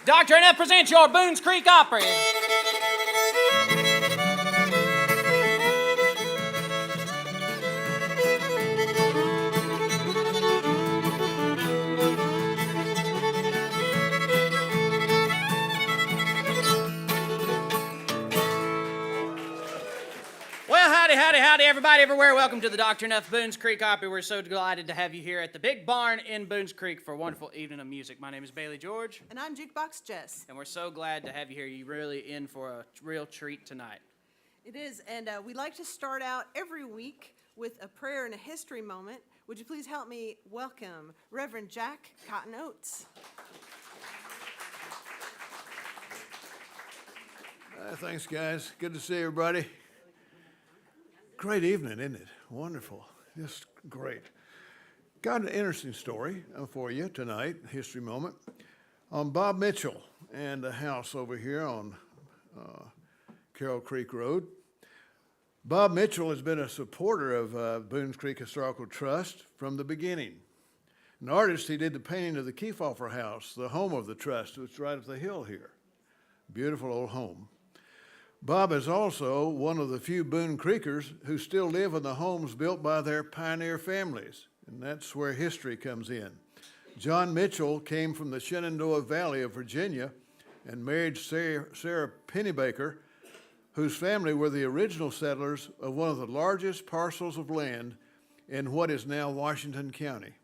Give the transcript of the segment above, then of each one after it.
Dr. ENUF presents your Boones Creek Opry. Well, howdy, everybody everywhere. Welcome to the Dr. ENUF Boones Creek Opry. We're so delighted to have you here at the Big Barn in Boones Creek for a wonderful evening of music. My name is Bailey George. And I'm Jukebox Jess. And we're so glad to have you here. You're really in for a real treat tonight. It is, and we like to start out every week with a prayer and a history moment. Would you please help me welcome Reverend Jack Cotton Oates? Thanks, guys. Good to see everybody. Great evening, isn't it? Wonderful. Just great. Got an interesting story for you tonight, history moment, on Bob Mitchell and a house over here on Carroll Creek Road. Bob Mitchell has been a supporter of Boones Creek Historical Trust from the beginning. An artist, he did the painting of the Kefauver House, the home of the trust. It's right up the hill here. Beautiful old home. Bob is also one of the few Boone Creekers who still live in the homes built by their pioneer families, and that's where history comes in. John Mitchell came from the Shenandoah Valley of Virginia and married Sarah Pennybaker, whose family were the original settlers of one of the largest parcels of land in what is now Washington County.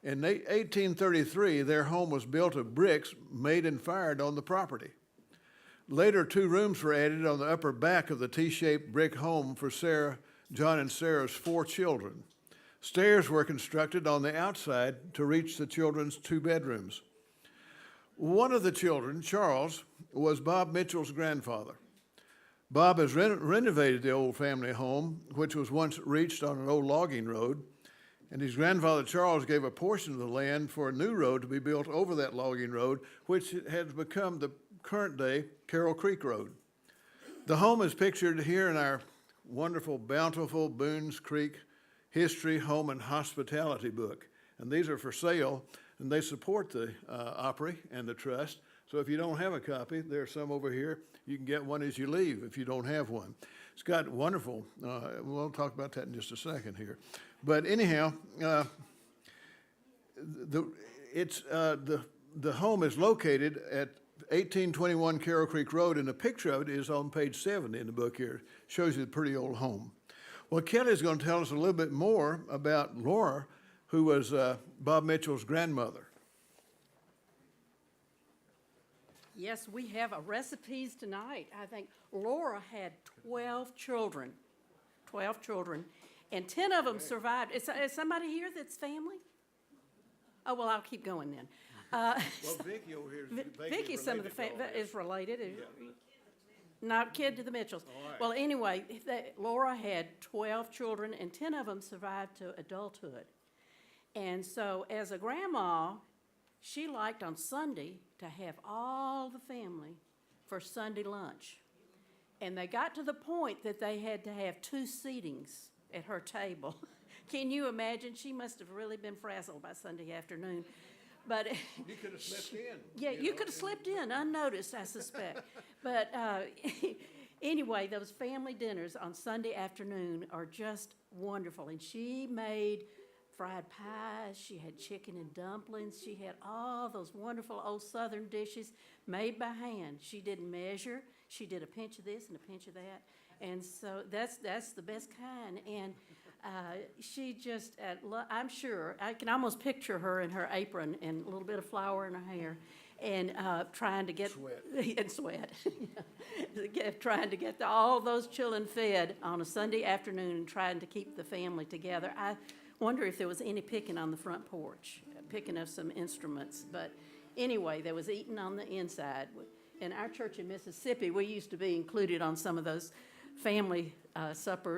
In 1833, their home was built of bricks made and fired on the property. Later, 2 rooms were added on the upper back of the T-shaped brick home for John and Sarah's 4 children. Stairs were constructed on the outside to reach the children's 2 bedrooms. One of the children, Charles, was Bob Mitchell's grandfather. Bob has renovated the old family home, which was once reached on an old logging road, and his grandfather Charles gave a portion of the land for a new road to be built over that logging road, which has become the current-day Carroll Creek Road. The home is pictured here in our wonderful, bountiful Boones Creek History, Home, and Hospitality book. And these are for sale, and they support the Opry and the Trust. So if you don't have a copy, there's some over here. You can get one as you leave if you don't have one. It's got wonderful, we'll talk about that in just a second here. But anyhow, the home is located at 1821 Carroll Creek Road, and a picture of it is on page 7 in the book here. Shows you the pretty old home. Well, Kelly's going to tell us a little bit more about Laura, who was Bob Mitchell's grandmother. Yes, we have recipes tonight. I think Laura had 12 children, and 10 of them survived. Is somebody here that's family? Oh, well, I'll keep going then. Well, Vicky over here is Vicky, some of the is related. Yeah. Not kid to the Mitchells. Right. Well, anyway, Laura had 12 children, and 10 of them survived to adulthood. And so, as a grandma, she liked on Sunday to have all the family for Sunday lunch. And they got to the point that they had to have 2 seatings at her table. Can you imagine? She must have really been frazzled by Sunday afternoon. But you could have slipped in. Yeah, you could have slipped in unnoticed, I suspect. But anyway, those family dinners on Sunday afternoon are just wonderful. And she made fried pies, she had chicken and dumplings, she had all those wonderful old Southern dishes made by hand. She didn't measure, she did a pinch of this and a pinch of that. And so that's the best kind. And she just, I'm sure, I can almost picture her in her apron and a little bit of flour in her hair and trying to get... Sweat. And sweat. Trying to get all those children fed on a Sunday afternoon and trying to keep the family together. I wonder if there was any picking on the front porch, picking of some instruments. But anyway, there was eating on the inside. In our church in Mississippi, we used to be included on some of those family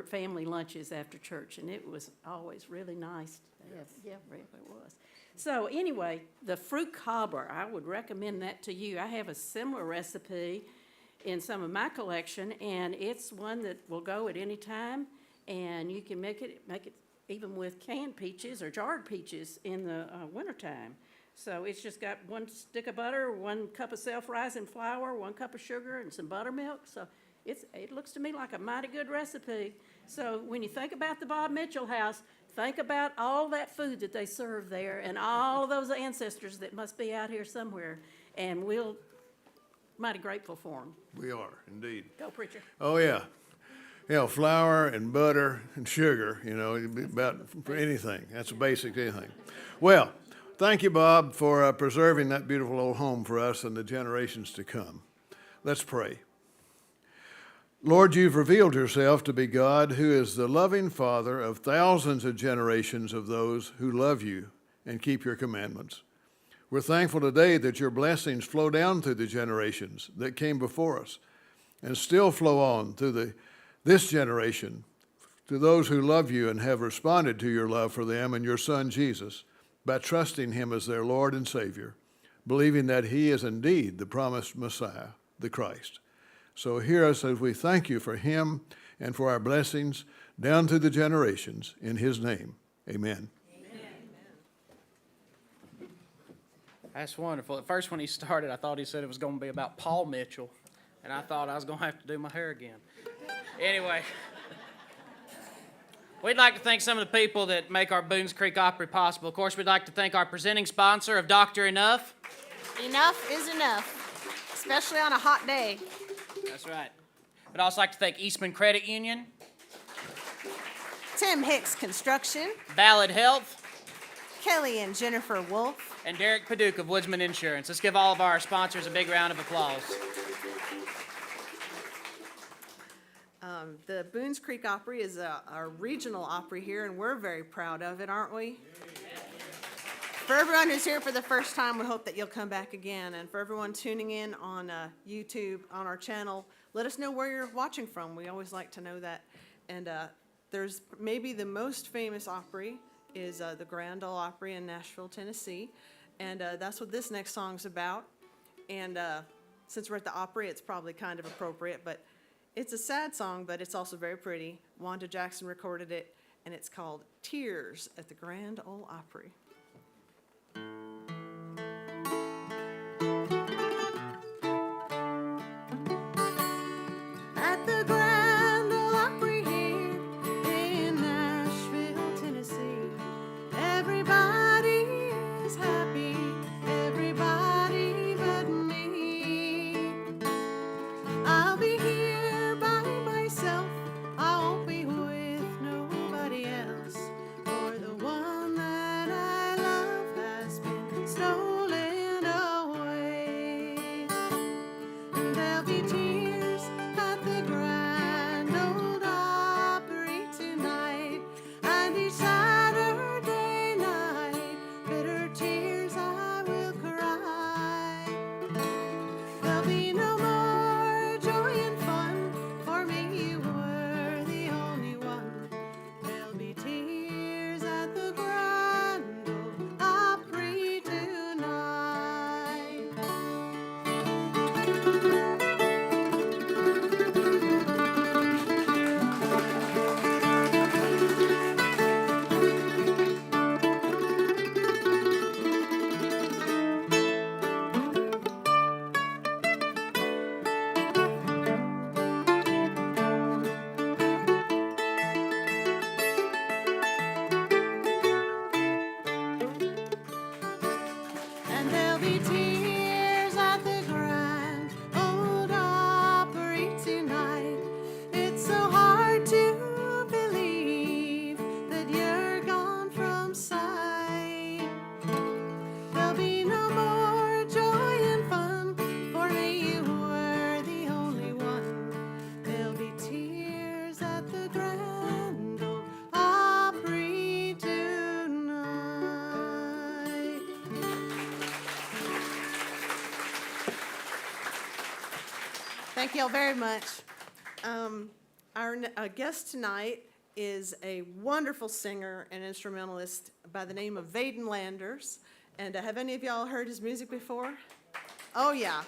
family lunches after church, and it was always really nice to have. Yeah, really it was. So anyway, the fruit cobbler, I would recommend that to you. I have a similar recipe in some of my collection, and it's one that will go at any time, and you can make it even with canned peaches or jarred peaches in the wintertime. So it's just got 1 stick of butter, 1 cup of self-rising flour, 1 cup of sugar, and some buttermilk. So it looks to me like a mighty good recipe. So when you think about the Bob Mitchell house, think about all that food that they serve there and all of those ancestors that must be out here somewhere. And we'll mighty grateful for them. We are, indeed. Go, preacher. Oh, yeah. Flour and butter and sugar, it'd be about for anything. That's a basic anything. Well, thank you, Bob, for preserving that beautiful old home for us and the generations to come. Let's pray. Lord, you've revealed yourself to be God, who is the loving Father of thousands of generations of those who love you and keep your commandments. We're thankful today that your blessings flow down through the generations that came before us and still flow on through this generation to those who love you and have responded to your love for them and your Son, Jesus, by trusting him as their Lord and Savior, believing that he is indeed the promised Messiah, the Christ. So hear us as we thank you for him and for our blessings down through the generations. In his name, amen. That's wonderful. At first when he started, I thought he said it was going to be about Paul Mitchell, and I thought I was going to have to do my hair again. Anyway, we'd like to thank some of the people that make our Boones Creek Opry possible. Of course, we'd like to thank our presenting sponsor of Dr. ENUF. Enough is enough, especially on a hot day. That's right. We'd also like to thank Eastman Credit Union, Tim Hicks Construction, Ballad Health, Kelly and Jennifer Wolf, and Derek Paduke of Woodsman Insurance. Let's give all of our sponsors a big round of applause. The Boones Creek Opry is our regional Opry here, and we're very proud of it, aren't we? For everyone who's here for the first time, we hope that you'll come back again. And for everyone tuning in on YouTube, on our channel, let us know where you're watching from. We always like to know that. And there's maybe the most famous Opry is the Grand Ole Opry in Nashville, Tennessee. And that's what this next song's about. And since we're at the Opry, it's probably kind of appropriate, but it's a sad song, but it's also very pretty. Wanda Jackson recorded it, and it's called Tears at the Grand Ole Opry. At the Grand Ole Opry here in Nashville, Tennessee, everybody is happy, everybody but me. I'll be here by myself, I won't be with nobody else, for the one that I love has been stolen away. And there'll be tears at the Grand Ole Opry tonight, and each Saturday night, bitter tears I will cry. There'll be no more joy and fun, for me you were the only one. There'll be tears at the Grand Ole Opry tonight. And there'll be tears at the Grand Ole Opry tonight. It's so hard to believe that you're gone from sight. There'll be no more joy and fun, for me you were the only one. There'll be tears at the Grand Ole Opry tonight. Thank you all very much. Our guest tonight is a wonderful singer and instrumentalist by the name of Vaden Landers. And have any of y'all heard his music before? Oh, yeah.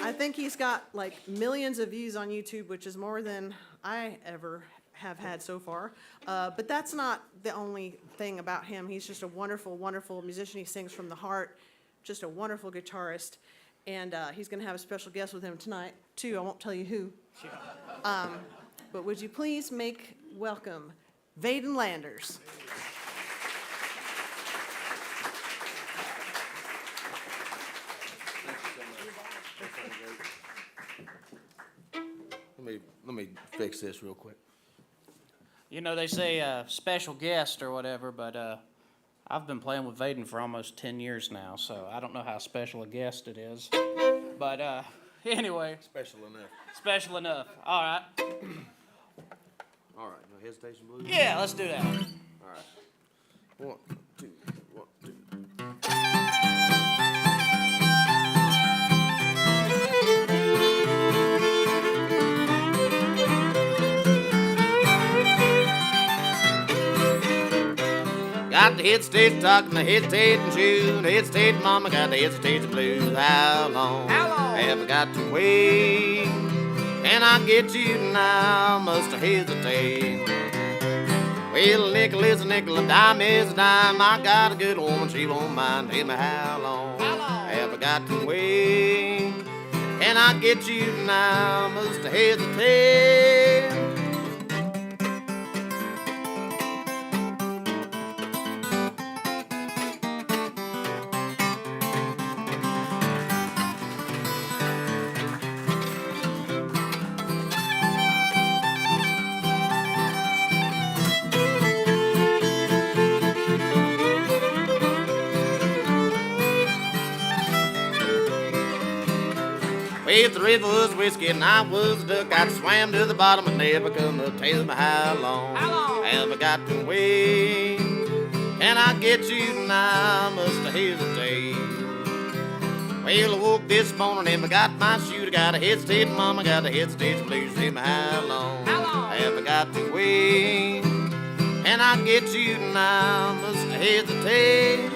I think he's got like millions of views on YouTube, which is more than I ever have had so far. But that's not the only thing about him. He's just a wonderful, wonderful musician. He sings from the heart. just a wonderful guitarist. And he's going to have a special guest with him tonight, too. I won't tell you who. But would you please make welcome Vaden Landers. Let me fix this real quick. You know, they say special guest or whatever, but I've been playing with Vaden for almost 10 years now, so I don't know how special a guest it is. But anyway. Special enough. Special enough. All right. All right, no hesitation blues? Yeah, let's do that. All right. 1, 2, 1, 2. Got the hesitation talking, the hesitating shoe, the hesitating mama got the hesitation blues. How long? Have I got to wait? Can I get you now? Must I hesitate? Well, a nickel is a nickel, a dime is a dime. I got a good woman, she won't mind. Tell me how long? Have I got to wait? Can I get you now? Must I hesitate? If the river was whiskey and I was a duck, I'd swam to the bottom and never come up. Tell me how long have I got to wait? Can I get you now? Must I hesitate? Well, I woke this morning and I got my shoe. I got a hesitating mama, got a hesitation blues. Tell me how long have I got to wait? Can I get you now? Must I hesitate?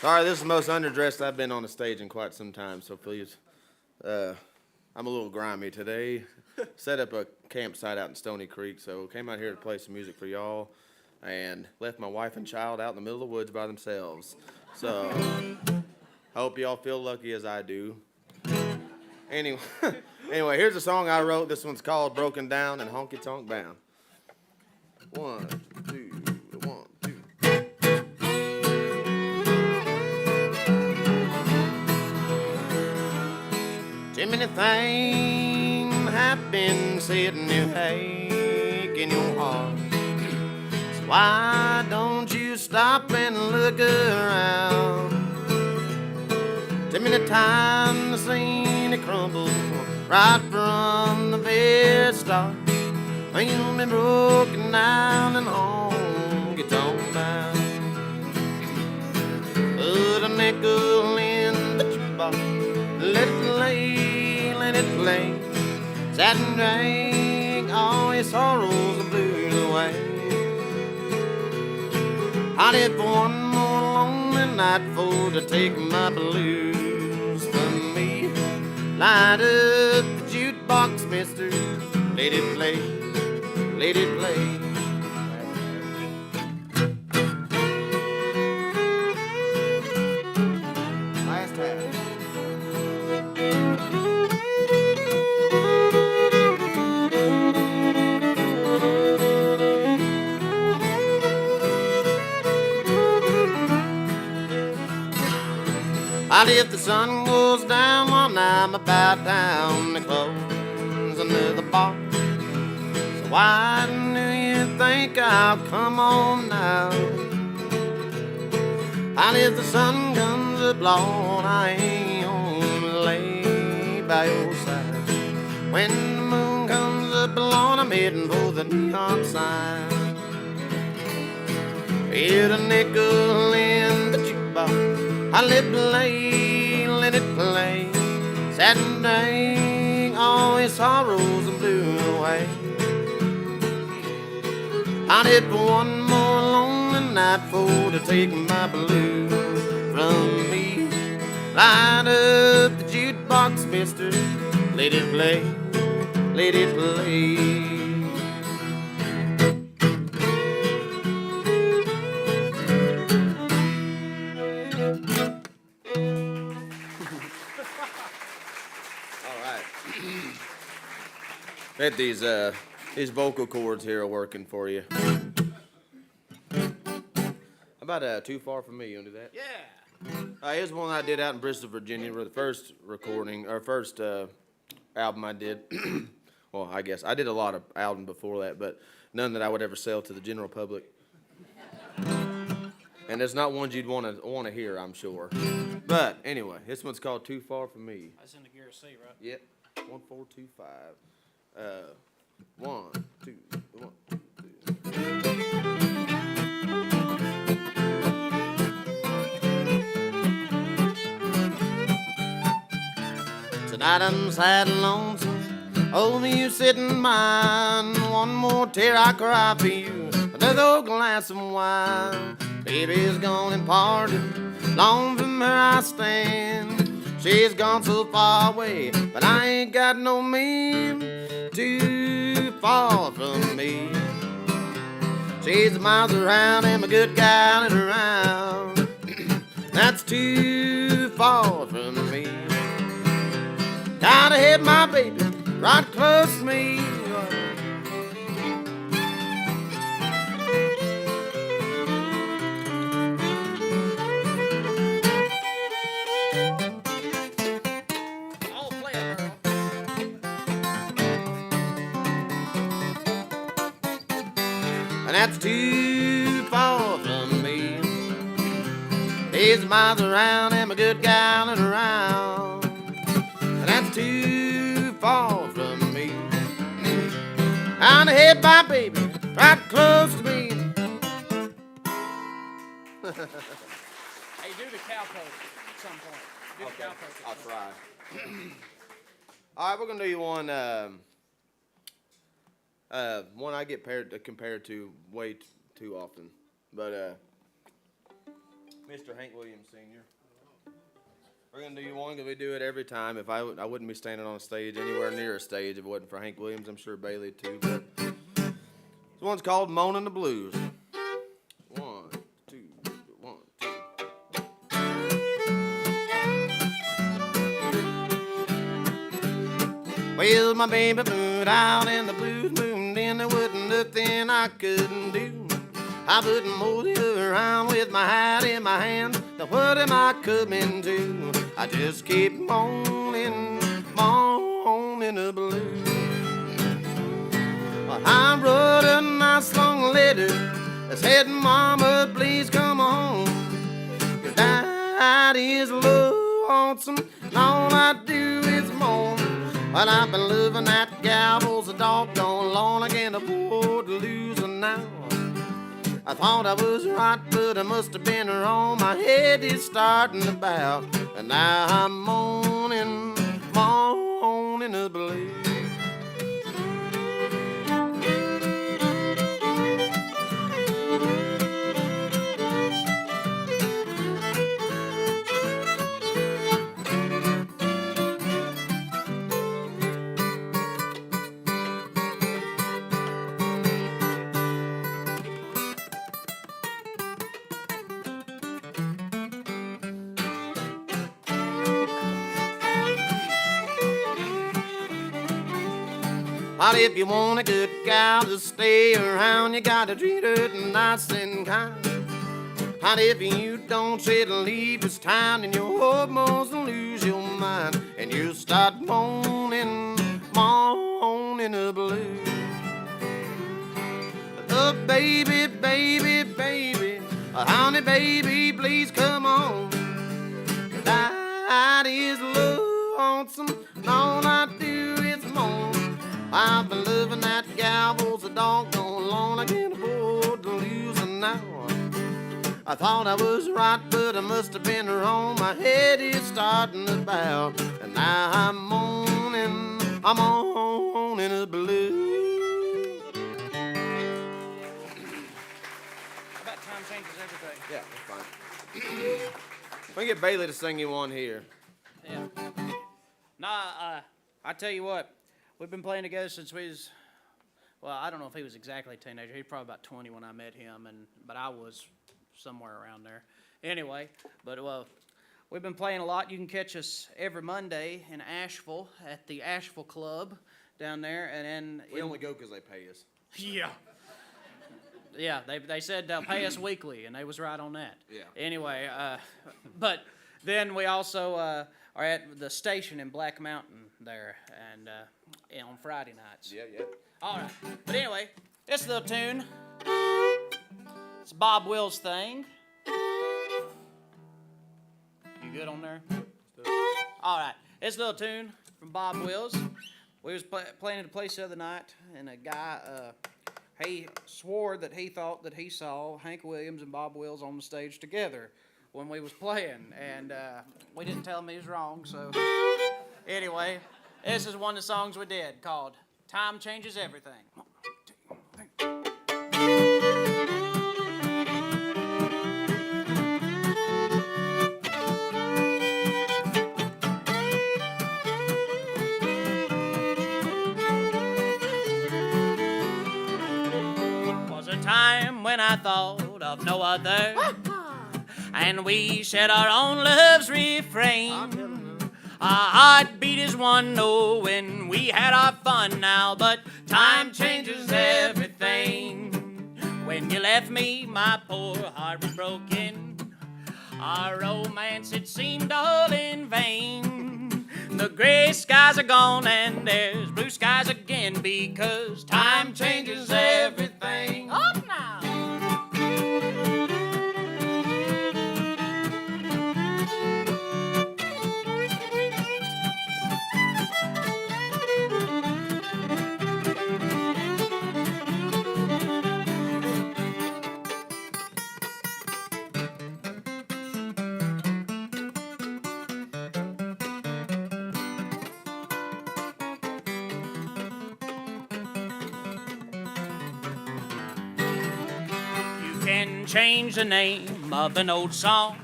Sorry, this is the most underdressed I've been on the stage in quite some time, so please, I'm a little grimy today. Set up a campsite out in Stony Creek, so came out here to play some music for y'all, and left my wife and child out in the middle of the woods by themselves. So, hope y'all feel lucky as I do. Anyway, here's a song I wrote. This one's called Broken Down and Honky Tonk Bound. 1, 2, 1, 2. Too many things have been said and you ache in your heart. So why don't you stop and look around? Too many times I've seen it crumble right from the very start. When you've been broken down and honky tonk bound. Put a nickel in the jukebox, let it play, let it play. Sat and drank all your sorrows and blues away. I did for one more lonely night for to take my blues from me. Light up the jukebox, mister, let it play, let it play. Last half. But if the sun goes down while I'm about down to close another bar, so why do you think I'll come on now? And if the sun comes up, Lord, I ain't gonna lay by your side. When the moon comes up, Lord, I'm heading for the neon sign. Hit a nickel in the jukebox, I let it play, let it play. Sat and drank all his sorrows and blew away. I did for one more lonely night for to take my blues from me. Line up the jukebox, mister, let it play, let it play. All right. Bet these vocal cords here are working for you. How about Too Far From Me? You wanna do that? Yeah. Here's one I did out in Bristol, Virginia, for the first recording, or first album I did. Well, I guess I did a lot of albums before that, but none that I would ever sell to the general public. And there's not ones you'd want to hear, I'm sure. But anyway, this one's called Too Far From Me. That's in the gear C, right? Yep, 1, 4, 2, 5. 1, 2, 1, 2. Tonight I'm sad and lonesome, only you sit in mine. One more tear I cry for you, another glass of wine. Baby's gone and parted, long from her I stand. She's gone so far away, but I ain't got no man too far from me. She's miles around and a good guy and around. That's too far from me. Gotta have my baby right close to me. I'll play it, girl. And that's too far from me. He's miles around and a good gal and around. And that's too far from me. I'm to have my baby right close to me. Hey, do the cowpoke at some point. Do the cowpoke. I'll try. All right, we're gonna do you one. One I get compared to way too often, but Mr. Hank Williams Sr. We're gonna do you one because we do it every time. If I wouldn't be standing on a stage anywhere near a stage if it wasn't for Hank Williams. I'm sure Bailey too. But this one's called "Moaning the Blues." 1, 2, 1, 2. Well, my baby moved out and the blues moved in. There wasn't nothing I couldn't do. I wouldn't mosey around with my hat in my hand. Now what am I coming to? I just keep moaning, moaning the blues. Well, I wrote a nice long letter that said, Mama, please come home. 'Cause Daddy's lonesome and all I do is moan. Well, I've been loving that gal, a doggone long. I can't afford to lose her now. I thought I was right, but I must have been wrong. My head is starting to bow, and now I'm moaning, moaning the blues. But if you want a good gal to stay around, you gotta treat her nice and kind. And if you don't try to leave this town, then you'll almost lose your mind, and you'll start moaning, moaning the blues. Oh, baby, baby, baby, honey, baby, please come on. 'Cause Daddy's lonesome, and all I do is moan. I've been loving that gal for so doggone long, I can't afford to lose her now. I thought I was right, but I must have been wrong. My head is starting to bow, and now I'm moaning the blues. About time changes gonna get Bailey to sing you one here. Yeah. Nah, I tell you what, we've been playing together since we was, well, I don't know if he was exactly a teenager. He was probably about 20 when I met him, but I was somewhere around there. Anyway, but well, we've been playing a lot. You can catch us every Monday in Asheville at the Asheville Club down there, and then We only go because they pay us. yeah. Yeah, they said they'll pay us weekly, and they was right on that. Yeah. Anyway, but then we also are at the station in Black Mountain there, and on Friday nights. Yeah. All right. But anyway, this little tune, it's Bob Wills' thing. You good on there? All right. This little tune from Bob Wills. We was playing at a place the other night, and a guy, he swore that he thought that he saw Hank Williams and Bob Wills on the stage together when we was playing, and we didn't tell him he was wrong, so anyway, this is one of the songs we did called Time Changes Everything. Was a time when I thought of no other, and we shared our own love's refrain. Our heartbeat is one, oh, when we had our fun now, but time changes everything. When you left me, my poor heart was broken. Our romance, it seemed all in vain. The gray skies are gone and there's blue skies again, because time changes everything. Up now! Can change the name of an old song,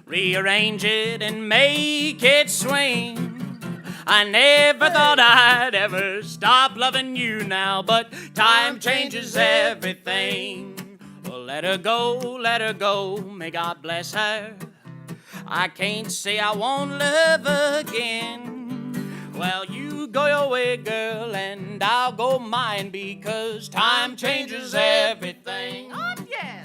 rearrange it and make it swing. I never thought I'd ever stop loving you now, but time changes everything. Well, let her go, may God bless her. I can't say I won't love again. Well, you go your way, girl, and I'll go mine, because time changes everything. Oh, yeah!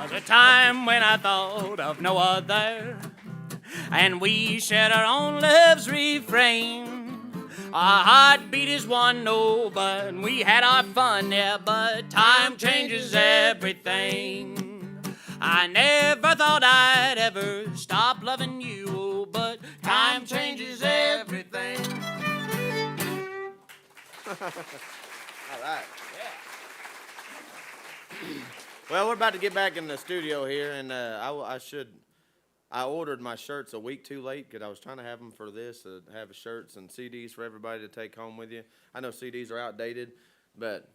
Was a time when I thought of no other, and we shared our own love's refrain. Our heartbeat is one, no, but we had our fun, yeah, but time changes everything. I never thought I'd ever stop loving you, but time changes everything. All right. Well, we're about to get back in the studio here, and I ordered my shirts a week too late because I was trying to have them for this, have shirts and CDs for everybody to take home with you. I know CDs are outdated, but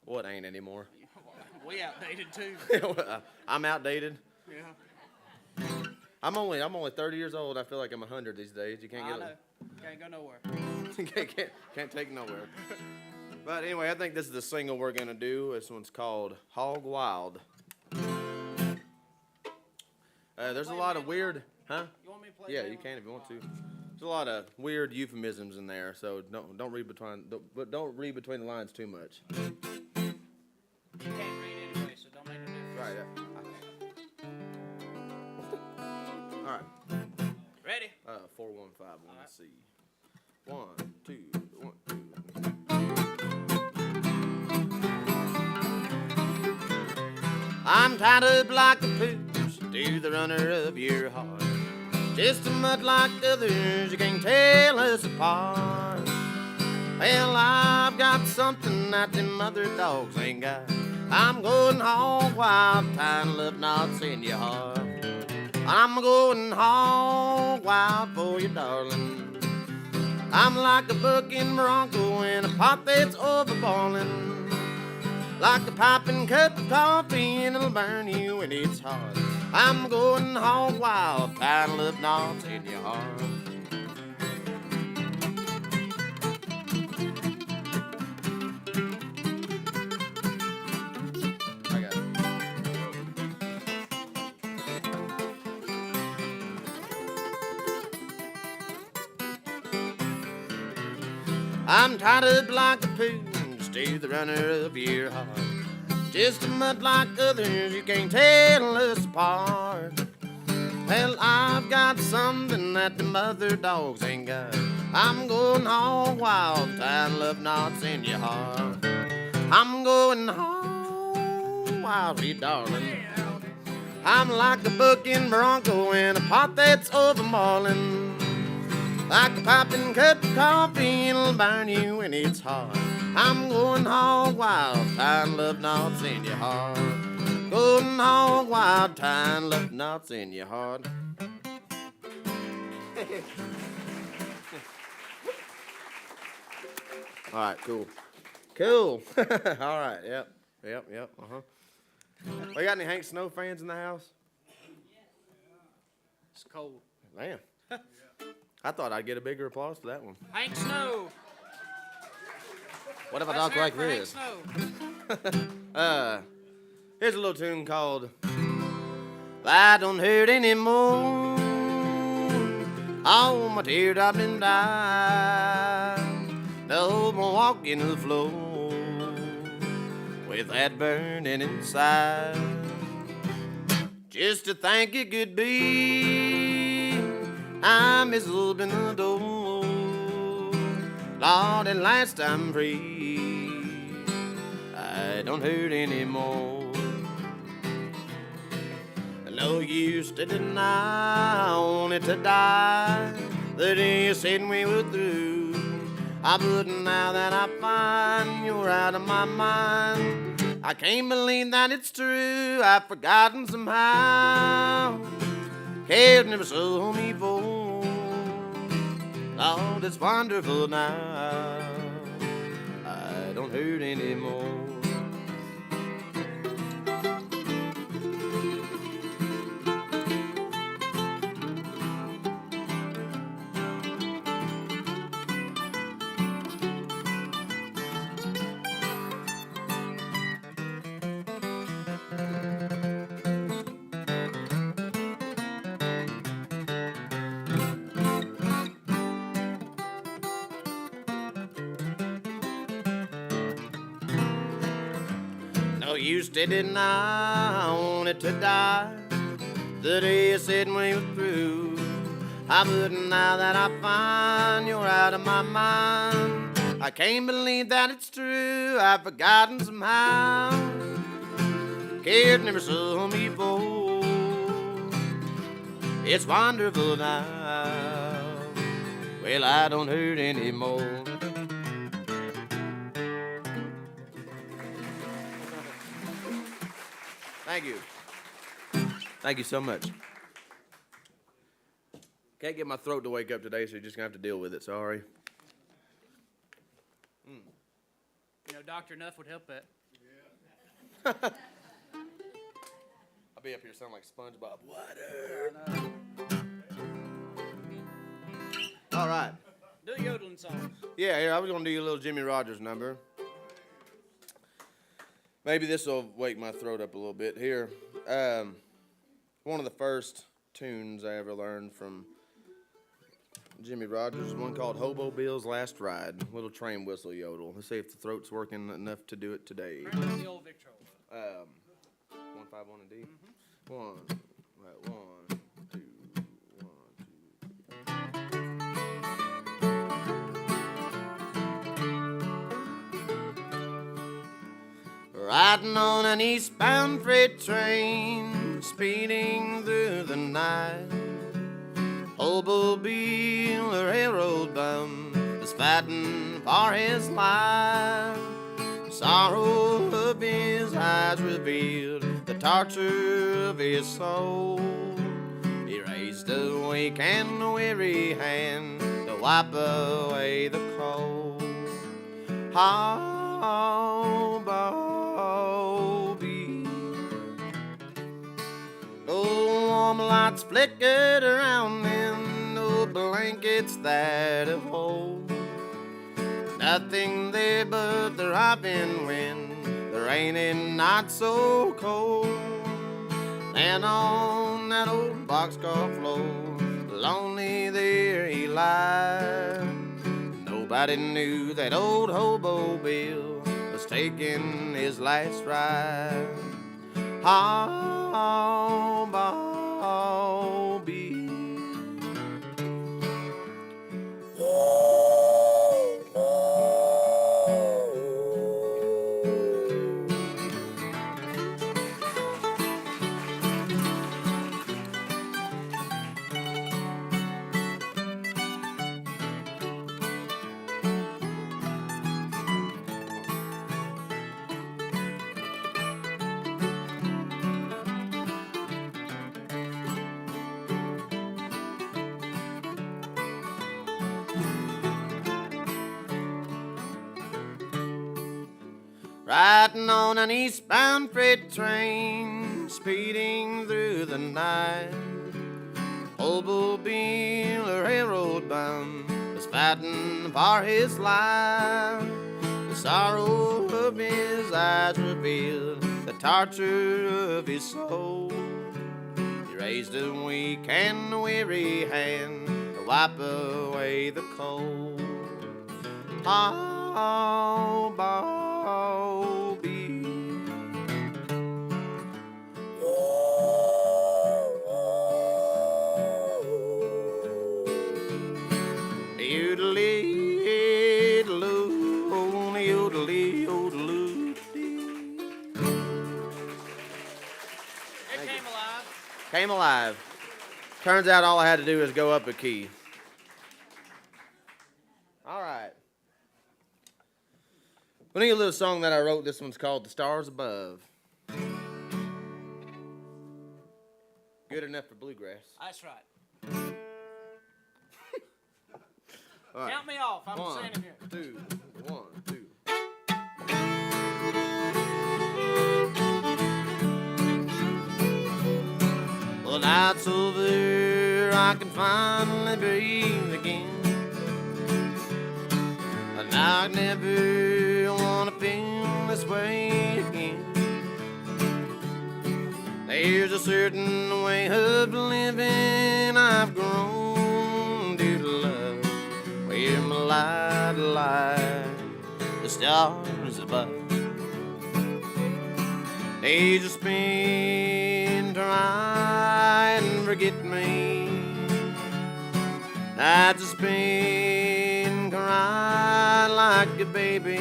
what ain't anymore? We outdated too. I'm outdated. Yeah. I'm only 30 years old. I feel like I'm 100 these days. You can't I get know. Can't go nowhere. can't take nowhere. But anyway, I think this is the single we're gonna do. This one's called Hog Wild. There's a lot of weird, huh? You want me to play? Yeah, you can if you want to. There's a lot of weird euphemisms in there, so don't read between the lines too much. You can't read anyway, so don't make a difference. Right. All right. Ready? 415. Let's see. 1, 2, 1, 2. I'm tied up like a pooch to the runner of your heart. just a much like others, you can't tell us apart. Well, I've got something that them other dogs ain't got. I'm going hog wild, tying love knots in your heart. I'm going hog wild for you, darling. I'm like a bucking bronco in a pot that's overboiling. Like a piping cup of coffee and it'll burn you when it's hot. I'm going hog wild, tying love knots in your heart. I got it. I'm tied up like a poodle to the runner of your heart. Just a much like others, you can't tell us apart. Well, I've got something that the mother dogs ain't got. I'm going hog wild, tying love knots in your heart. I'm going hog wild for you, darling. I'm like a bucking bronco in a pot that's overboiling. Like a piping cup of coffee, it'll burn you when it's hot. I'm going hog wild, tying love knots in your heart. Going hog wild, tying love knots in your heart. All right, cool. Cool. All right, yep. We got any Hank Snow fans in the house? It's cold. Man. I thought I'd get a bigger applause for that one. Hank Snow. What if I Let's talk hear it like for Hank this? Snow. Here's a little tune called I Don't Hurt Anymore. All my teardrops been dying. No more walking the floor with that burning inside. Just to think it could be I'm just opening the door. Lord, at last I'm free. I don't hurt anymore. No use to deny, I wanted to die the day you said we were through. But now that I find you're out of my mind, I can't believe that it's true. I've forgotten somehow. Cared never saw me before. Lord, it's wonderful now. I don't hurt anymore. No use to deny, I wanted to die the day you said we were through. But now that I find you're out of my mind, I can't believe that it's true. I've forgotten somehow. Cared never saw me before. It's wonderful now. Well, I don't hurt anymore. Thank you. Thank you so much. Can't get my throat to wake up today, so you're just going to have to deal with it. Sorry. You know, Dr. Nuff would help that. I'll be up here sounding like SpongeBob. Water. All right. Do a yodeling song. Yeah, here, I was going to do you a little Jimmy Rogers number. Maybe this will wake my throat up a little bit. Here, one of the first tunes I ever learned from Jimmy Rogers, one called Hobo Bill's Last Ride. Little train whistle yodel. Let's see if the throat's working enough to do it today. Turn on the old Victrola. 1, 5, 1, and D. Mm-hmm. 1, right, 1, 2, 1, 2. Riding on an eastbound freight train, speeding through the night. Old Bull Bill, the railroad bum, was fighting for his life. Sorrow of his eyes revealed the torture of his soul. He raised a weak and weary hand to wipe away the cold. Oh, Bobby. No warm lights flickered around them, no blankets that of hold. Nothing there but the driving wind, the rainy night so cold. And on that old boxcar floor, lonely there he lied. Nobody knew that old hobo Bill was taking his last ride. Oh, Bobby. Riding on an eastbound freight train, speeding through the night. Old Bull Bill, a railroad bum, was fighting for his life. The sorrow of his eyes revealed the torture of his soul. He raised a weak and weary hand to wipe away the cold. Oh, Bobby. It came alive. Came alive. Turns out all I had to do is go up a key. All right. We need a little song that I wrote. This one's called The Stars Above. Good enough for bluegrass. That's right. All right. Count me off. I'm One, standing here. 2, 1, 2. Well, night's over, I can finally breathe again. And I never wanna feel this way again. There's a certain way of living I've grown to love, where my light light the stars above. Days are spent trying to forget me. Nights are spent crying like a baby.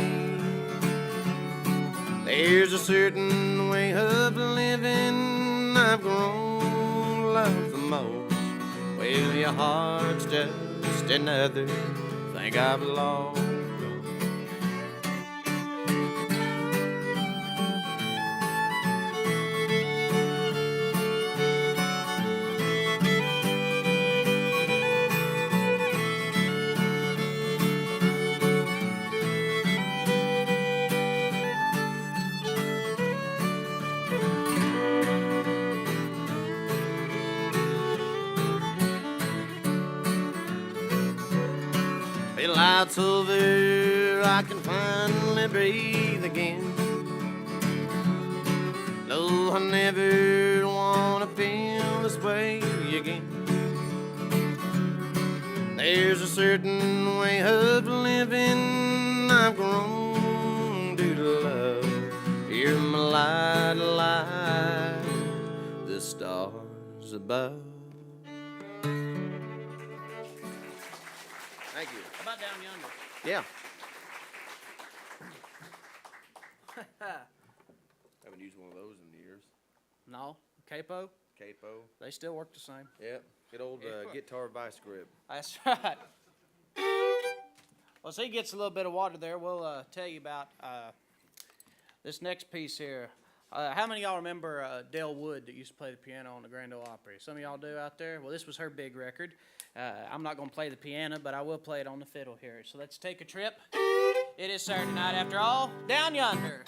There's a certain way of living I've grown to love the most. Well, your heart's just another thing I've lost. The light's over, I can finally breathe again. No, I never wanna feel this way again. There's a certain way of living I've grown to love. You're my light, light, the stars above. Thank you. How about down yonder? Yeah. Haven't used one of those in years. No, capo. Capo. They still work the same. Yep. Good old guitar vice grip. That's right. Well, as he gets a little bit of water there, we'll tell you about this next piece here. How many of y'all remember Dell Wood that used to play the piano on the Grand Ole Opry? Some of y'all do out there? Well, this was her big record. I'm not going to play the piano, but I will play it on the fiddle here. So let's take a trip. It is Saturday night after all. Down yonder.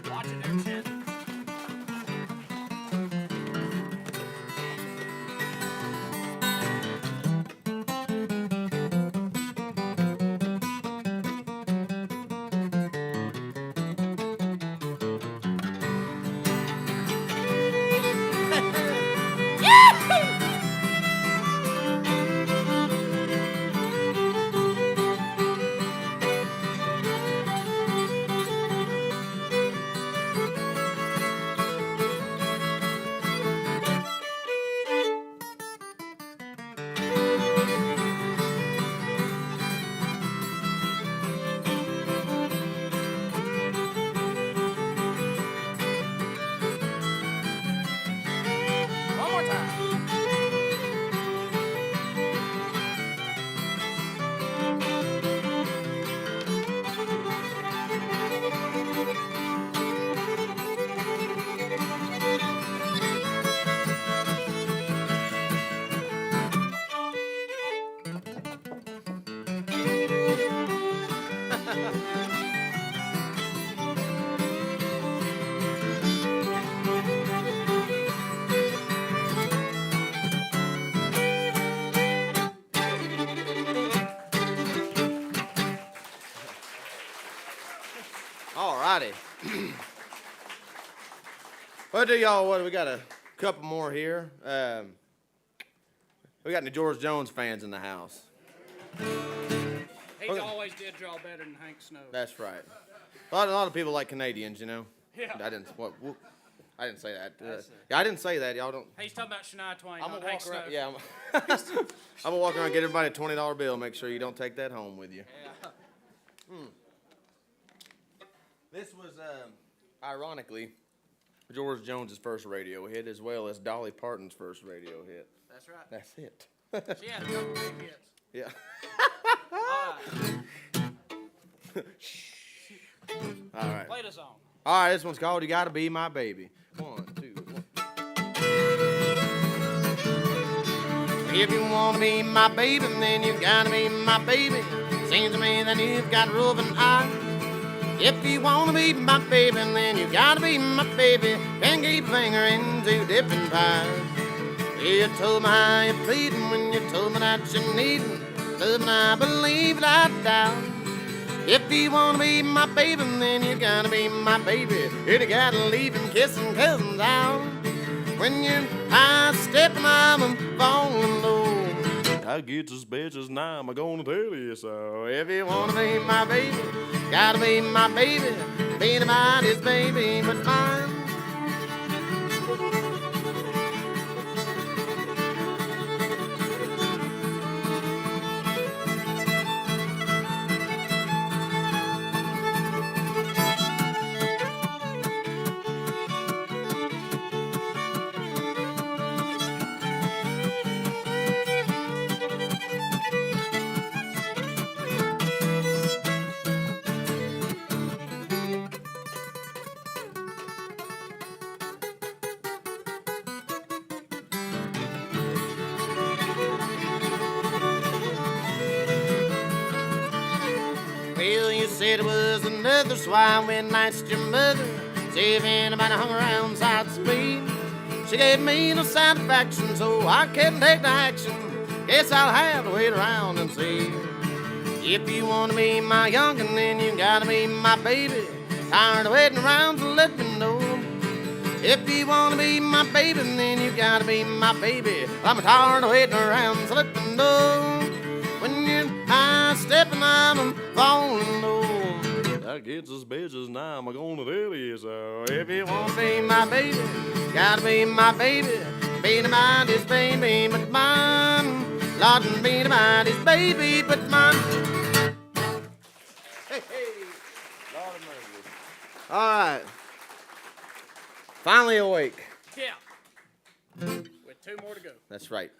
Watch it there, Chet. One more time. All righty. Well, do y'all what? We got a couple more here. We got any George Jones fans in the house? He always did draw better than Hank Snow. That's right. A lot of people like Canadians, you know. Yeah. I didn't say that. Yeah, I didn't say that. Y'all don't. He's talking about Shania Twain, I'm not gonna Hank walk Snow. around. Yeah, I'm gonna walk around and get everybody a $20 bill. Make sure you don't take that home with you. Yeah. This was, ironically, George Jones's first radio hit, as well as Dolly Parton's first radio hit. That's right. That's it. She had a couple big hits. Yeah. All right. Play the song. All right, this one's called "You Gotta Be My Baby." 1, 2, 1. If you wanna be my baby, then you gotta be my baby. Seems to me that you've got roving eyes. If you wanna be my baby, then you gotta be my baby. Can't keep a finger in 2 different pies. You told me how you pleading when you told me that you needin'. Love and I believe that I doubt. If you wanna be my baby, then you gotta be my baby. You gotta leave him kissing cousins out. When you're high stepping, I'm falling low. I get suspicious now, I'm gonna tell you so. If you wanna be my baby, gotta be my baby. Be anybody's baby but mine. said it was another, so I went and asked your mother, see if anybody hung around sides of me. She gave me no satisfaction, so I couldn't take the action. Guess I'll have to wait around and see. If you want to be my young'un, then you gotta be my baby. Tired of waiting around, so let me know. If you want to be my baby, then you gotta be my baby. I'm tired of waiting around, so let me know. When you're high stepping, I'm falling low. I get suspicious now, I'm gonna tell you so. If you want to be my baby, gotta be my baby. Be about this baby but mine. Lord, be about this baby but mine. Hey, hey, Lord of mercy. All right. Finally awake. Yeah. With 2 more to go. That's right.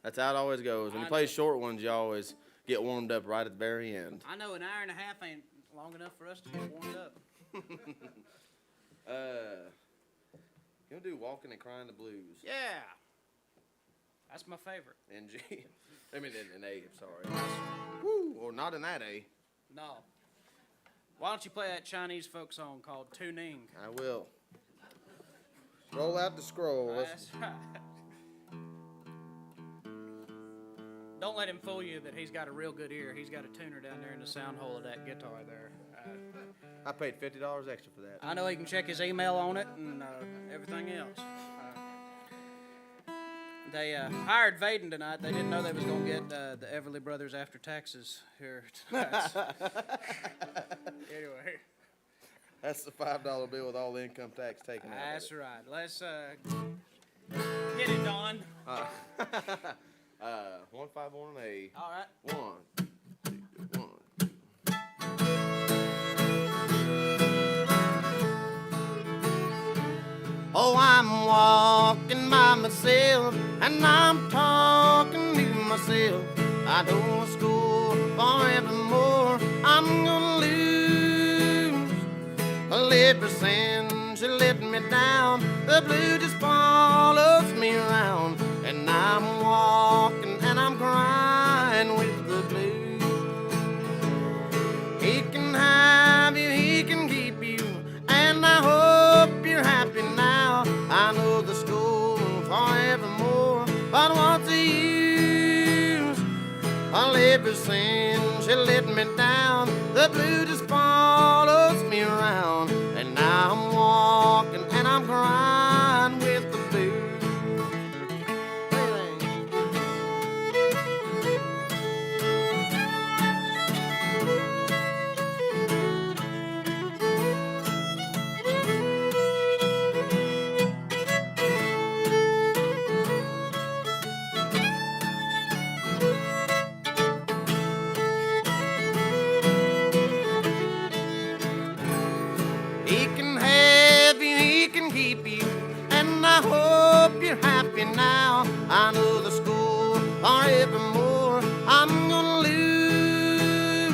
That's how it always goes. When you I play know. short ones, you always get warmed up right at the very end. I know an hour and a half ain't long enough for us to get warmed up. You'll do Walking and Crying the Blues. Yeah. That's my favorite. In G. I mean, in A, I'm sorry. Woo, or not in that A. No. Why don't you play that Chinese folk song called Tuning? I will. Roll out the scroll. That's right. Don't let him fool you that he's got a real good ear. He's got a tuner down there in the sound hole of that guitar there. I paid $50 extra for that. I know he can check his email on it and everything else. They hired Vaden tonight. They didn't know they was going to get the Everly Brothers After Taxes here tonight. Anyway. That's the $5 bill with all the income tax taken out. That's right. Let's hit it, Don. 151 A. All right. 1, 2, 1. Oh, I'm walking by myself and I'm talking to myself. I don't want school forevermore. I'm gonna lose. Well, ever since you let me down, the blue just follows me around. And I'm walking and I'm crying with the blues. He can have you, he can keep you, and I hope you're happy now. I know the school forevermore, but what's the use? Well, ever since you let me down, the blue just follows me around. And now I'm walking and I'm crying with the blues. He can have you, he can keep you, and I hope you're happy now. I know the school forevermore. I'm gonna lose.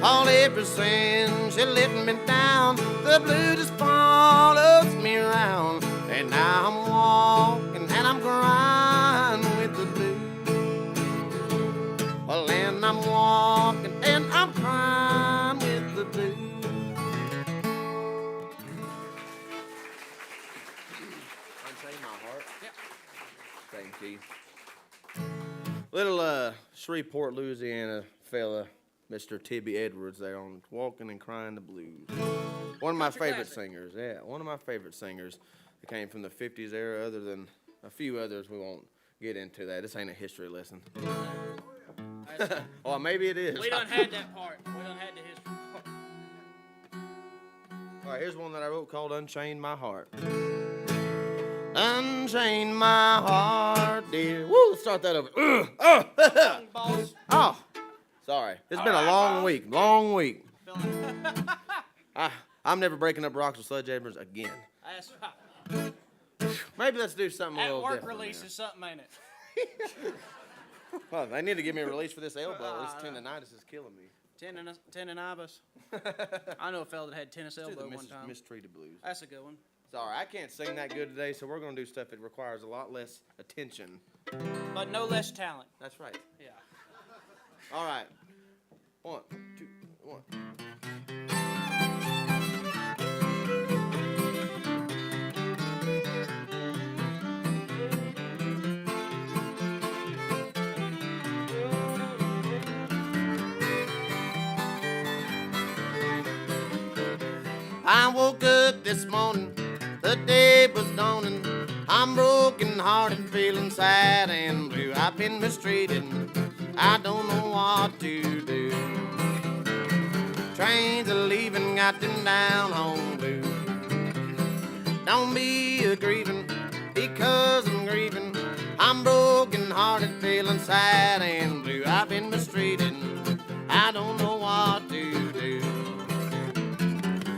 All ever since you let me down, the blue just follows me around. And now I'm walking and I'm crying with the blues. Well, and I'm walking and I'm crying with the blues. Unchain my heart. Yep. Thank you. Little Shreveport, Louisiana fella, Mr. Tibby Edwards there on Walking and Crying the Blues. One of my Country favorite classic. singers, yeah. One of my favorite singers that came from the 50s era, other than a few others. We won't get into that. This ain't a history lesson. That's- Or maybe it is. we done had that part. We done had the history part. All right, here's one that I wrote called Unchain My Heart. Unchain my heart, dear. Woo, let's start that over. Boss. Oh, sorry. It's been a long week. Long week. I'm never breaking up rocks with sledgehammers again. That's right. Maybe let's do something a That little work different. release here. is something, ain't it? Well, they need to give me a release for this elbow. This tendonitis is killing me. Tendonitis. I know a fella that had tennis Let's do elbow the one time. mistreated blues. That's a good one. Sorry, I can't sing that good today, so we're going to do stuff that requires a lot less attention. But no less talent. That's right. Yeah. All right. 1, 2, 1. I woke up this morning, the day was dawning. I'm broken hearted, feeling sad and blue. I've been mistreated, I don't know what to do. Trains are leaving, got them down home blue. Don't be a grieving, because I'm grieving. I'm broken hearted, feeling sad and blue. I've been mistreated, I don't know what to do.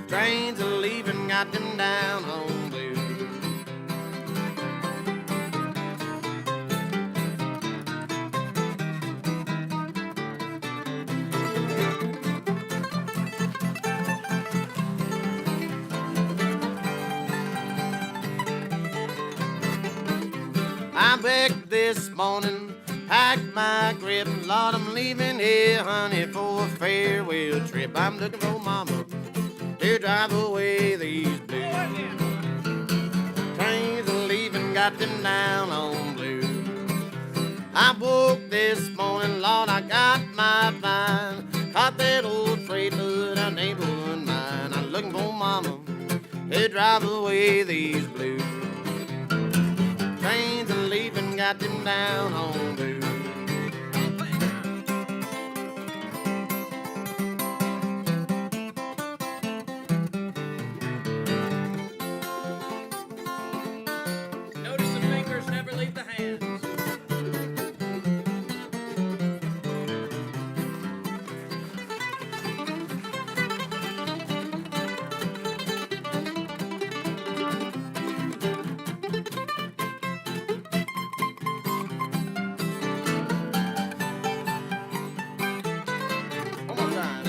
Trains are leaving, got them down home blue. I baked this morning, packed my grip. Lord, I'm leaving here, honey, for a farewell trip. I'm looking for mama to drive away these blues. Trains are leaving, got them down on blue. I woke this morning, Lord, I got my fine. Caught that old freight hood, I ain't one mine. I'm looking for mama to drive away these blues. Trains are leaving, got them down on blue. Notice the fingers never leave the hands. One more time.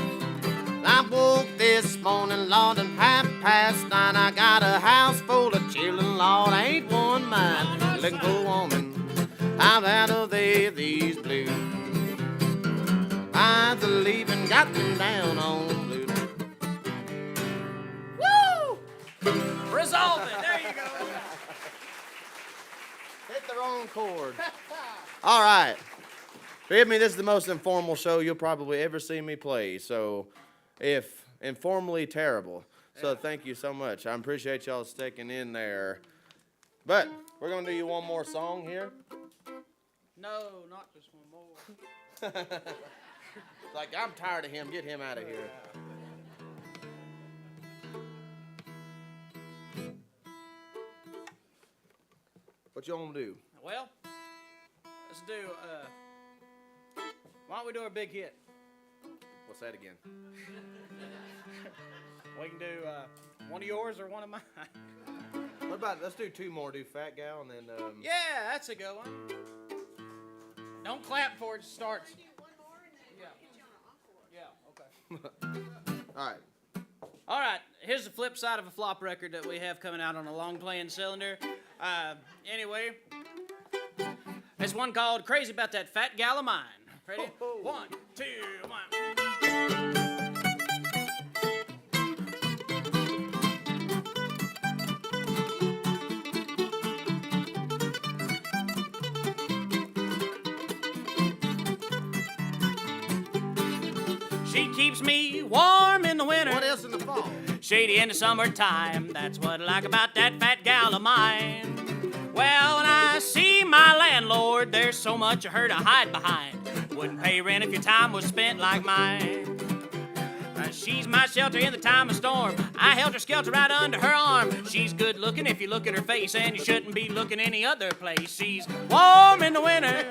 I woke this morning, Lord, at 9:30. I got a house full of children, Lord, I ain't one mine. Looking for a woman, I'm out of there, these blues. Trains are leaving, got them down on blue. Woo! Resolve it. There you go. Hit the wrong chord. All right. Forgive me, this is the most informal show you'll probably ever see me play. So, if informally terrible. So, thank you so much. I appreciate y'all sticking in there. But, we're going to do you one more song here. No, not just one more. Like, I'm tired of him. Get him out of here. What you want to do? Well, let's do, why don't we do our big hit? What's that again? We can do, one of yours or one of mine. What about, let's do two more. Do Fat Gal and then, Yeah, that's a good one. Don't clap before it starts. Yeah, okay. all right. All right, here's the flip side of a flop record that we have coming out on a long playing cylinder. Anyway, there's one called Crazy About That Fat Gal of Mine. Ready? 1, 2, 1. She keeps me warm in the winter. What else in the fall? Shady in the summertime, that's what I like about that fat gal of mine. Well, when I see my landlord, there's so much of her to hide behind. Wouldn't pay rent if your time was spent like mine. She's my shelter in the time of storm. I helter-skelter right under her arm. She's good looking if you look at her face, and you shouldn't be looking any other place. She's warm in the winter,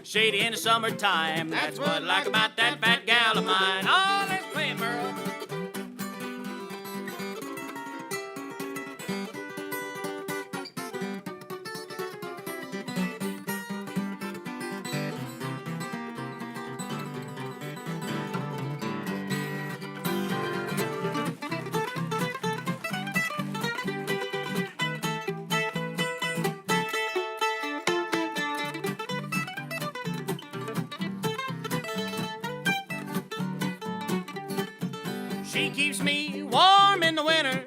shady in the summertime. That's what I like about that fat gal of mine. Oh, let's play it, Merle. She keeps me warm in the winter,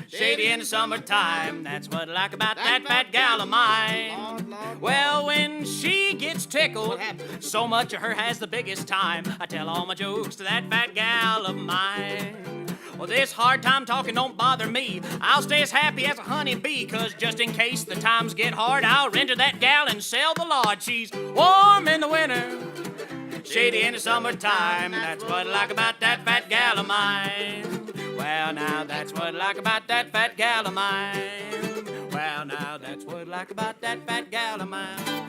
shady in the summertime. That's what I like about that fat gal of mine. Well, when she gets tickled, so much of her has the biggest time. I tell all my jokes to that fat gal of mine. Well, this hard time talking don't bother me. I'll stay as happy as a honey bee, 'cause just in case the times get hard, I'll renter that gal and sell the lot. She's warm in the winter, shady in the summertime. That's what I like about that fat gal of mine. Well, now that's what I like about that fat gal of mine. Well, now that's what I like about that fat gal of mine.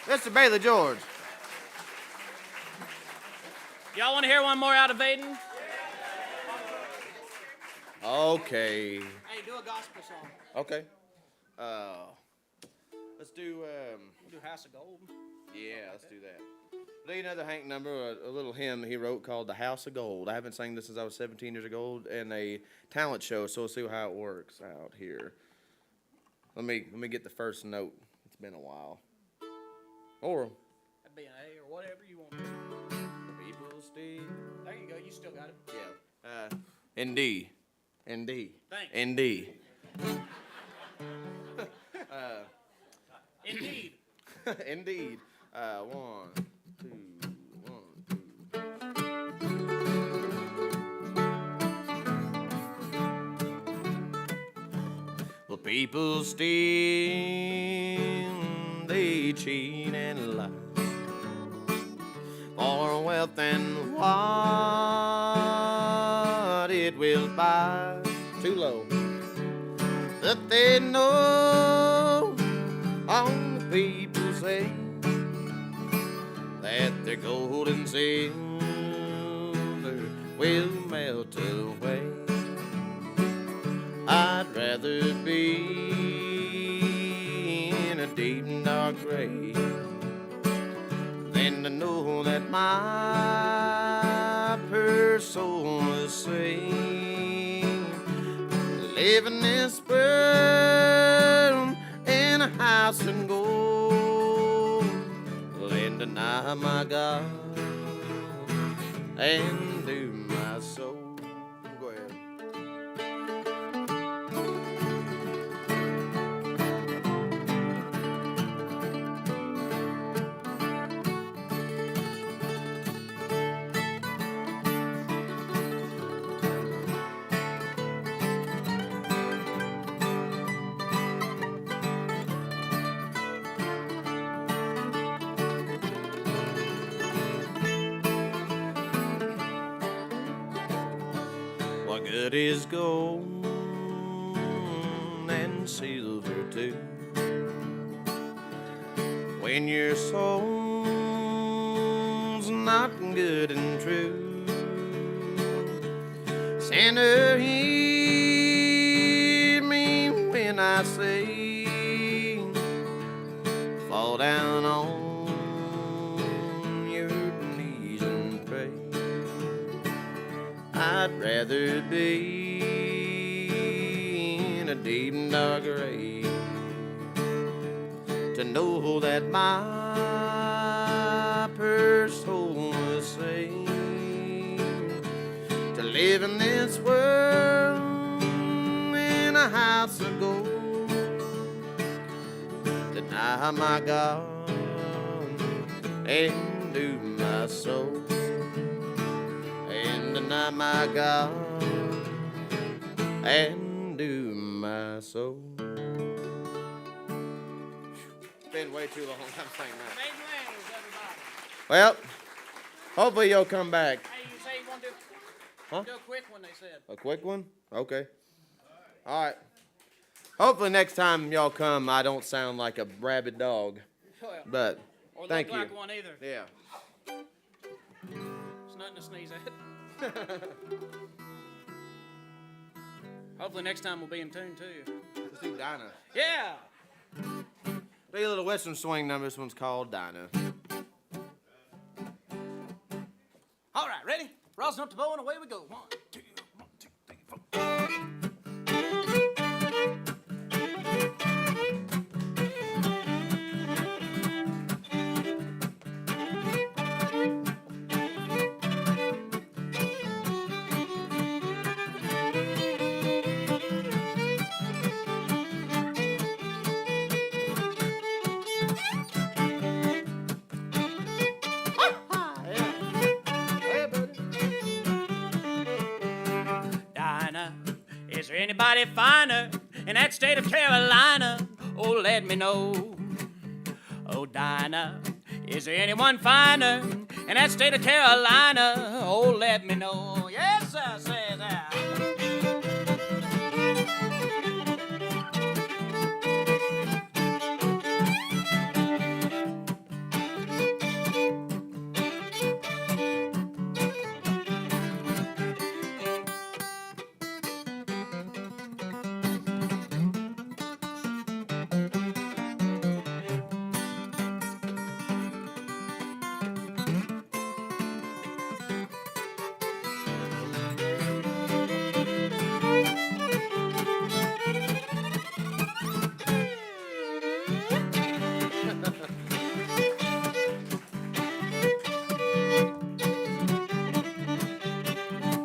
Mr. Bailey George. Y'all want to hear one more out of Vaden? Okay. Hey, do a gospel song. Okay. Let's do, We'll do House of Gold. yeah, let's do that. Do you know the Hank number, a little hymn he wrote called The House of Gold? I haven't sang this since I was 17 years old in a talent show, so we'll see how it works out here. Let me get the first note. It's been a while. Or That'd be an A or whatever you want. people still. There you go. You still got it. Yeah. In D. In D. Thanks. In D. Indeed. Indeed. 1, 2, 1, 2. Well, people steal, they cheat and lie for wealth and what it will buy. Too low. But they know all the people say that their gold and silver will melt away. I'd rather be in a deep and dark grave than to know that my poor soul is saved. Living this world in a house of gold, and deny my God and do my soul. Go ahead. What good is gold and silver too when your soul's not good and true? Santa, hear me when I say, fall down on your knees and pray. I'd rather be in a deep and dark grave to know that my poor soul was saved. To live in this world in a house of gold, deny my God and do my soul. And deny my God and do my soul. It's been way too long. I'm saying that. Vaden Landers, everybody. Well, hopefully you'll come back. Hey, you say you want to do, Huh? do a quick one, they said. A quick one? Okay. All right. Hopefully next time y'all come, I don't sound like a rabid dog. Well, But or thank look you. like one either. Yeah. It's nothing to sneeze at. Hopefully next time we'll be in tune too. Let's do Dinah. Yeah. Do a little Western swing number. This one's called Dinah. All right, ready? Rosin up the bow and away we go. 1, 2, 1, 2, 3, 4. Yeah. anybody finer in that state of Carolina? Oh, let me know. Oh, Dinah, is there anyone finer in that state of Carolina? Oh, let me know. Yes, sir, say that.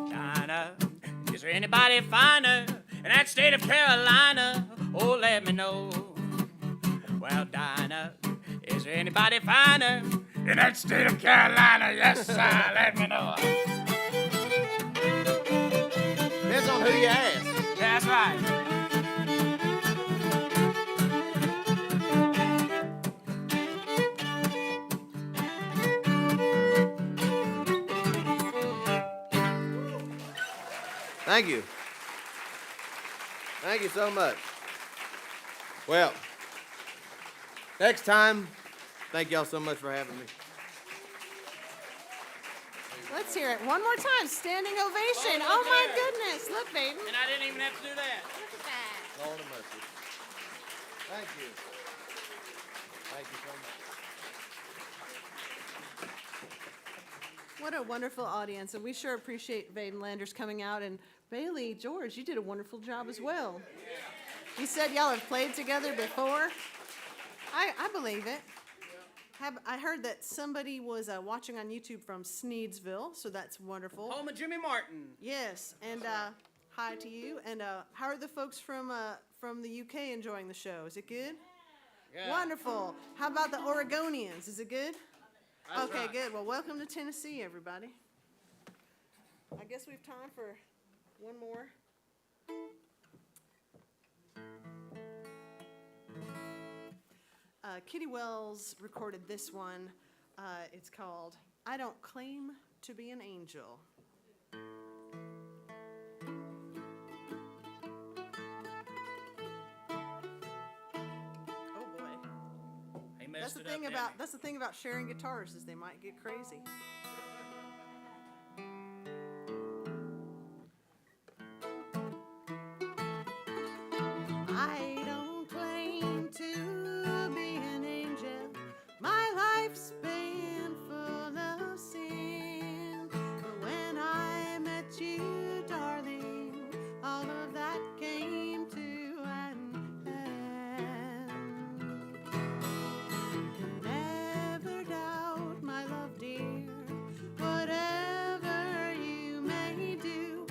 Dinah, is there anybody finer in that state of Carolina? Oh, let me know. Well, Dinah, is there anybody finer in that state of Carolina? Yes, sir, let me know. Depends on who you ask. That's right. Thank you. Thank you so much. Well, next time, thank y'all so much for having me. Let's hear it one more time. Standing ovation. Oh my goodness. Look, Vaden. And I didn't even have to do that. Look at that. Lord have mercy. Thank you. Thank you so much. What a wonderful audience, and we sure appreciate Vaden Landers coming out. And Bailey, George, you did a wonderful job as well. You said y'all have played together before. I believe it. I heard that somebody was watching on YouTube from Sneedsville, so that's wonderful. Home of Jimmy Martin. Yes, and hi to you. And how are the folks from the UK enjoying the show? Is it good? Yeah. Wonderful. How about the Oregonians? Is it good? That's Okay, right. good. Well, welcome to Tennessee, everybody. I guess we have time for one more. Kitty Wells recorded this one. It's called I Don't Claim to Be an Angel. Oh boy. He That's messed the it thing up, about that's the thing about sharing guitars is they might get crazy. I don't claim to be an angel. My life's been full of sin. But when I met you, darling, all of that came to an end. Never doubt my love, dear. Whatever you may do,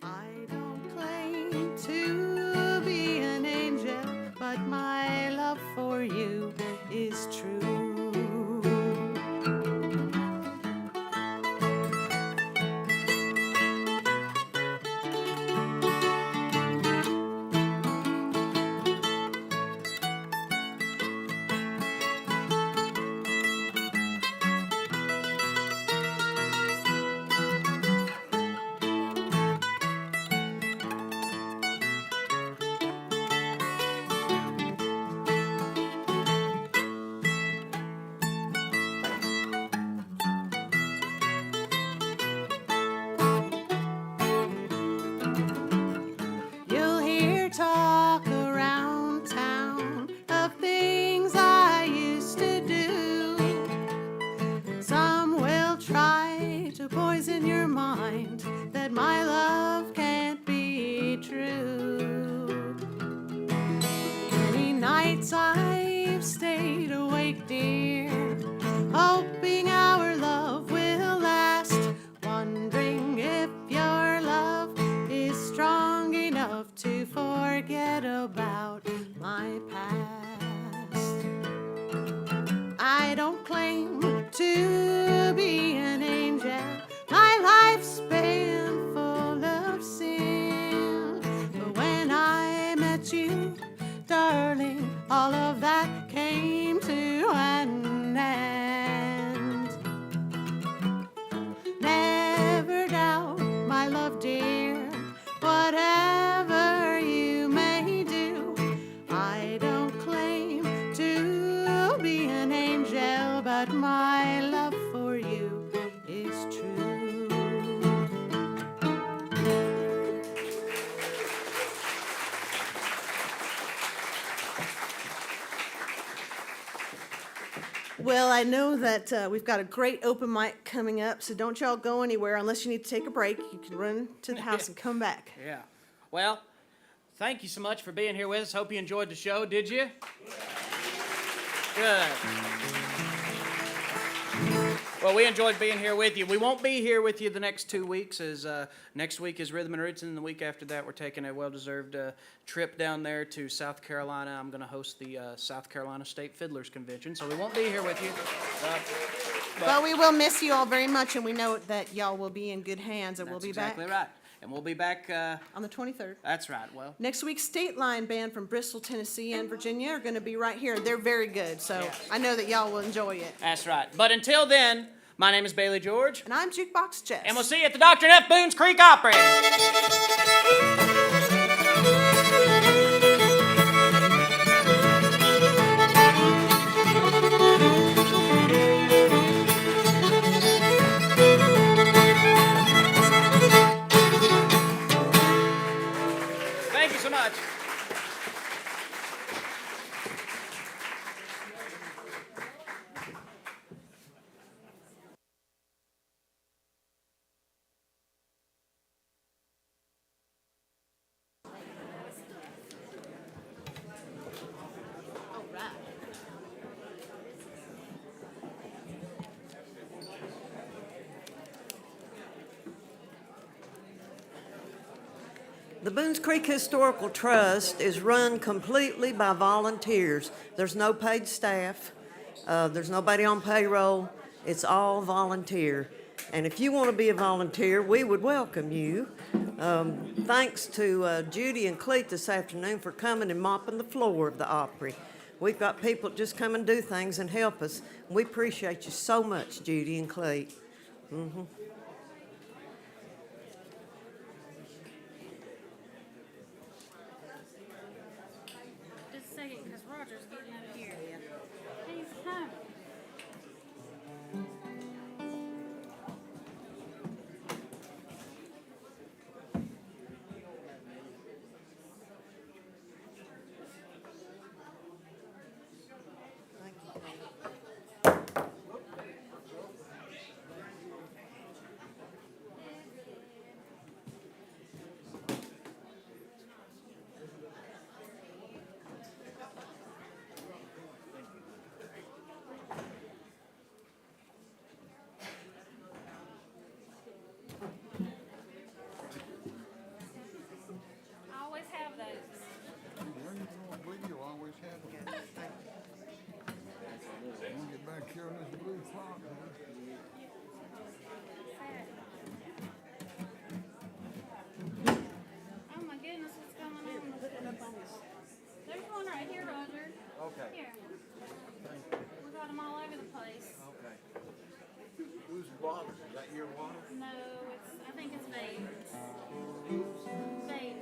I don't claim to be an angel, but my love for you is true. You'll hear talk around town of things I used to do. Some will try to poison your mind that my love can't be true. Many nights I've stayed awake, dear, hoping our love will last, wondering if your love is strong enough to forget about my past. I don't claim to be an angel. My life's been full of sin. But when darling, all of that came to an end. Never doubt my love, dear, whatever you may do. I don't claim to be an angel, but my love for you is true. Well, I know that we've got a great open mic coming up, so don't y'all go anywhere unless you need to take a break. You can run to the house and come back. Yeah. Well, thank you so much for being here with us. Hope you enjoyed the show. Did you? Good. Well, we enjoyed being here with you. We won't be here with you the next 2 weeks, as next week is Rhythm and Roots, and the week after that we're taking a well-deserved trip down there to South Carolina. I'm going to host the South Carolina State Fiddlers Convention, so we won't be here with you. But we will miss you all very much, and we know that y'all will be in good hands, and we'll That's be exactly back right. And we'll be back, on the 23rd. that's right, well, Next week, State Line Band from Bristol, Tennessee, and Virginia are going to be right here. They're very good, so Yes. I know that y'all will enjoy it. that's right. But until then, my name is Bailey George, And I'm Jukebox Jess. and we'll see you at the Dr. and F. Boones Creek Opry. Thank you so much. The Boones Creek Historical Trust is run completely by volunteers. There's no paid staff. There's nobody on payroll. It's all volunteer. And if you want to be a volunteer, we would welcome you. Thanks to Judy and Cleet this afternoon for coming and mopping the floor of the Opry. We've got people that just come and do things and help us. We appreciate you so much, Judy and Cleet. Just a second, because Roger's getting up here. He's coming. I always have those. You'll always have them. We'll get back here on this blue clock, huh? Oh my goodness, what's going on? There's one right here, Roger. Okay. Here. We got them all over the place. Okay. Whose water? Is that your water? No, I think it's Vaden's. Vaden.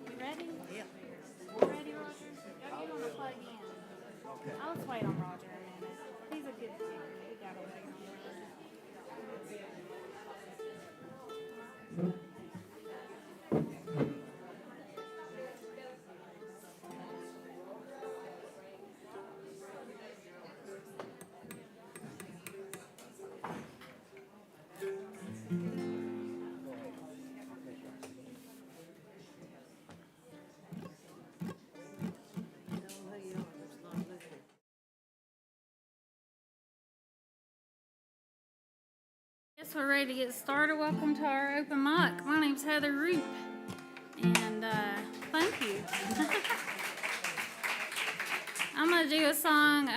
You ready? Yeah. You ready, Roger? Y'all get on the plug in. Okay. Let's wait on Roger a minute. He's a good singer. We gotta wait on Roger. Guess we're ready to get started. Welcome to our open mic. My name's Heather Roop, and thank you. I'm gonna do a song.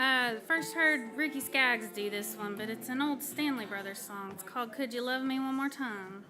First heard Ricky Skaggs do this one, but it's an old Stanley Brothers song. It's called "Could You Love Me One More Time."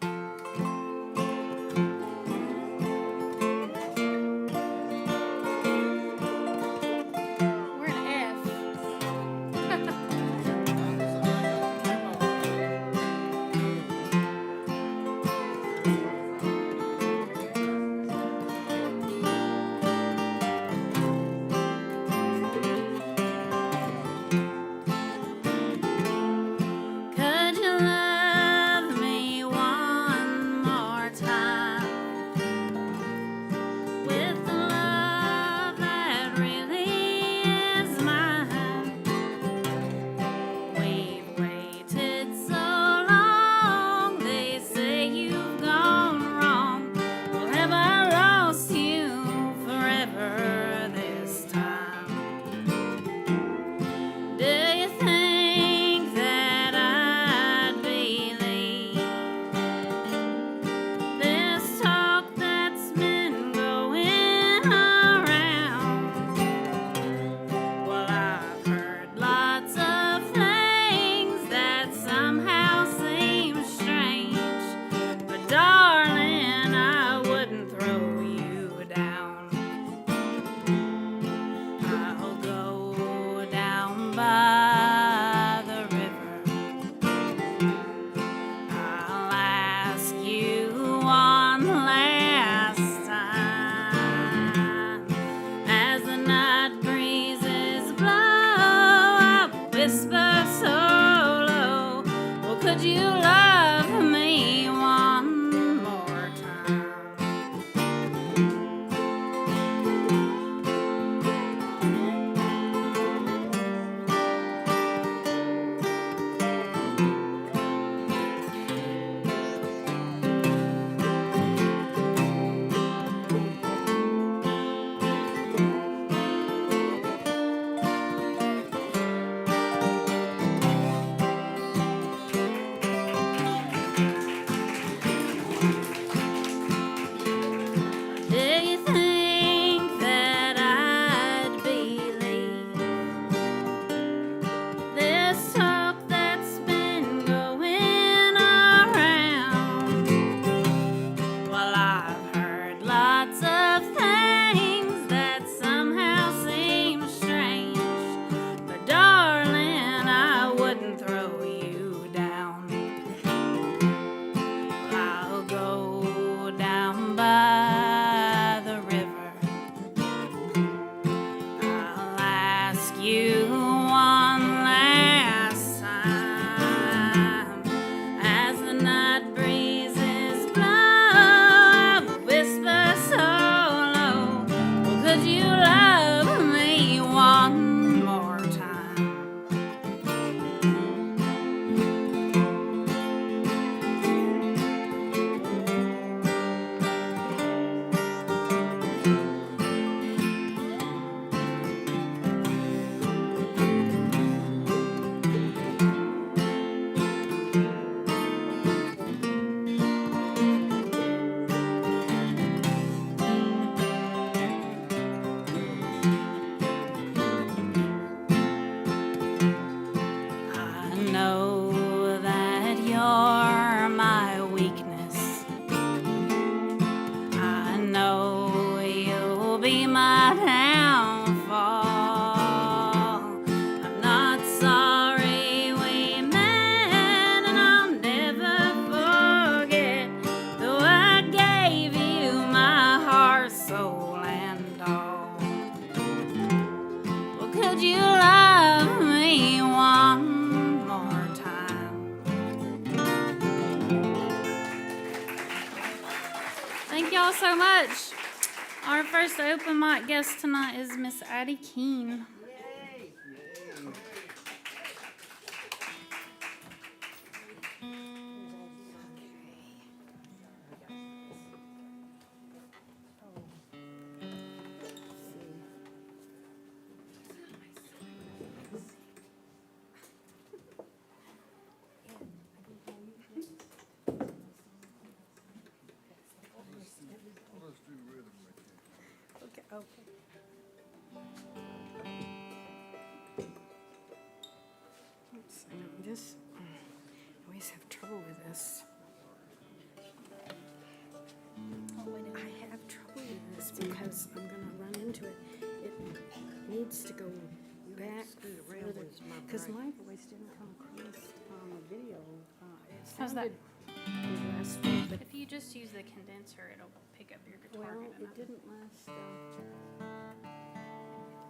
Thank y'all so much. Our first open mic guest tonight is Miss Addie Keene. Let's do rhythm again. Okay, okay. Oops, I know this, I always have trouble with this. I have trouble with this because I'm gonna run into it. It needs to go back further, because my voice didn't come across on the video. It How's that? sounded good last week, but, If you just use the condenser, it'll pick up your guitar well, good enough. it didn't last,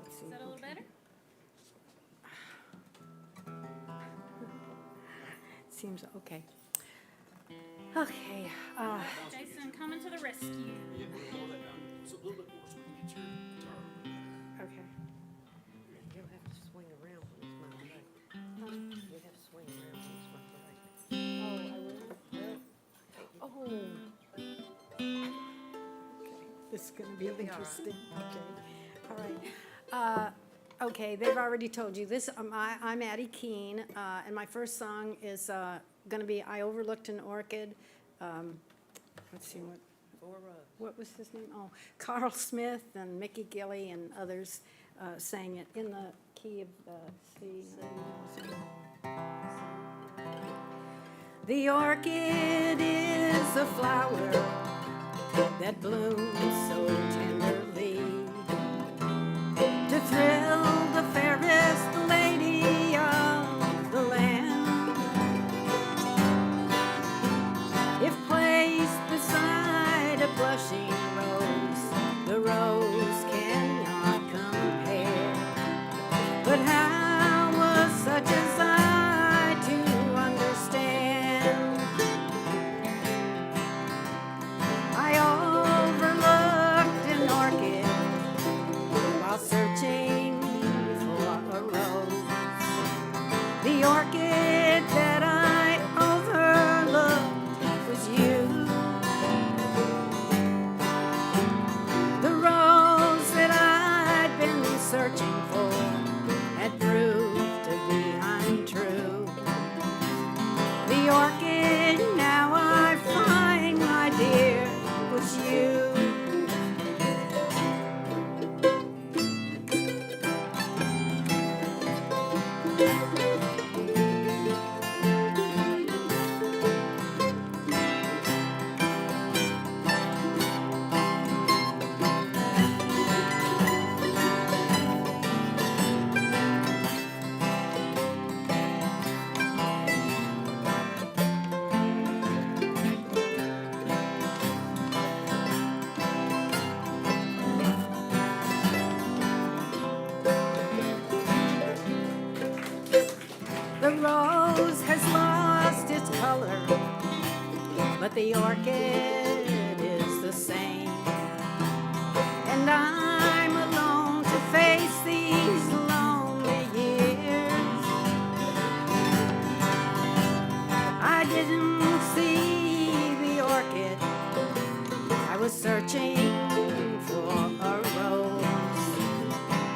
let's see. Is that a little okay. better? Seems, okay. Okay, Jason, coming to the rescue. okay. You'll have to swing around when it's my way. You have to swing around when it's my way. Oh, okay. This is gonna be interesting, okay, all right. Okay, they've already told you this, I'm Addie Keene, and my first song is, gonna be I Overlooked an Orchid. Let's see, what was his name? Oh, Carl Smith and Mickey Gilley and others, sang it in the key of C. The orchid is a flower that blooms so tenderly to thrill the fairest lady of the land. If placed beside a blushing rose, the rose cannot compare. But how was such as I to understand? I overlooked an orchid while searching for a rose. The orchid that I overlooked was you. The rose that I'd been searching for had proved to be untrue. The orchid now I find, my dear, was you. The rose has lost its color, but the orchid is the same. And I'm alone to face these lonely years. I didn't see the orchid, I was searching for a rose.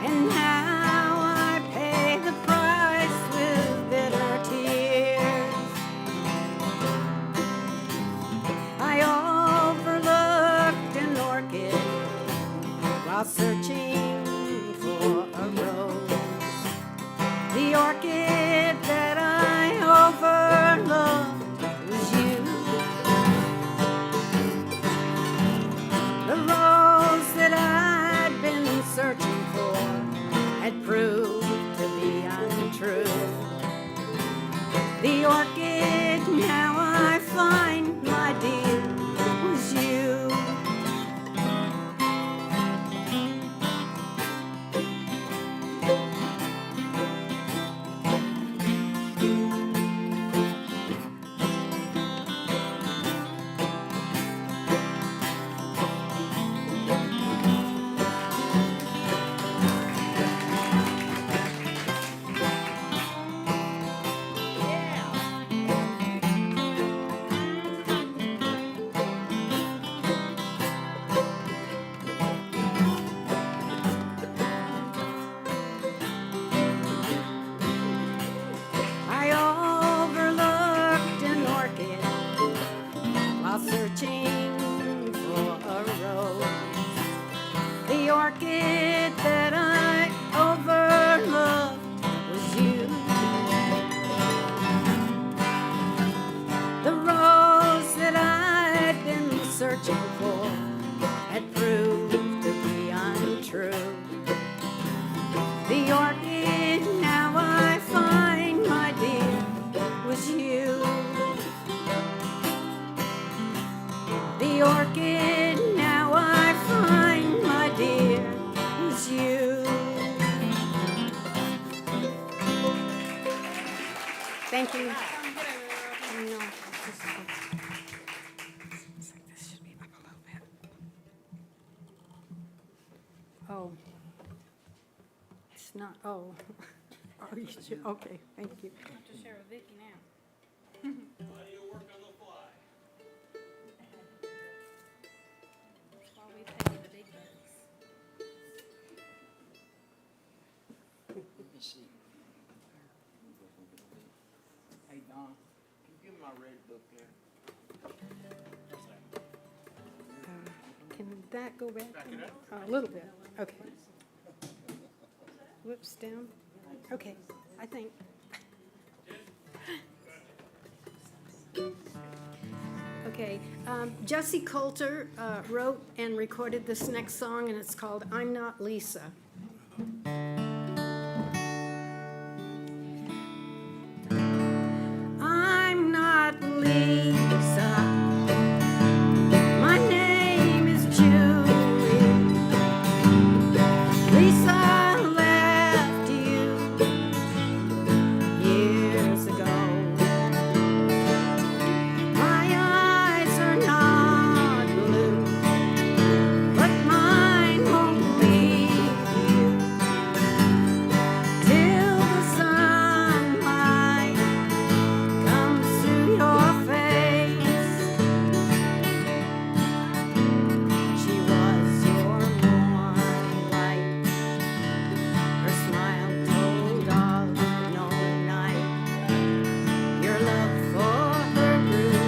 And now I pay the price with bitter tears. I overlooked an orchid while searching for a rose. The orchid that I overlooked was you. The orchid that I overlooked was you. The rose that I'd been searching for had proved to be untrue. The orchid now I find, my dear, was you. The orchid now I find, my dear, was you. Thank you. No, this should be up a little bit. Oh. It's not, oh. Oh, you should, okay, thank you. I have to share with Vicky now. While we pay the big bucks. Hey, Don, can you give me my red book there? Can that go back? A little bit, okay. Whoops, down. Okay, I think. Okay, Jesse Coulter wrote and recorded this next song, and it's called I'm Not Lisa. I'm not Lisa. My name is Julie. Lisa left you years ago. My eyes are not blue, but mine won't leave you till the sunlight comes through your face. She was your morning light. Her smile told of no night. Your love for her grew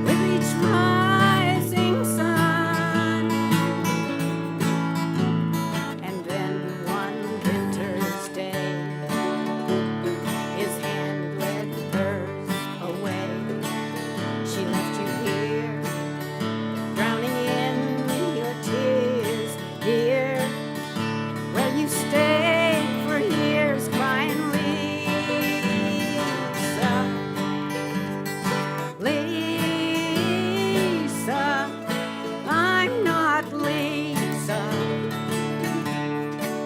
with each rising sun. And then one winter's day, his hand led hers away. She left you here, drowning in your tears, dear, where you stayed for years crying, Lisa, I'm not Lisa.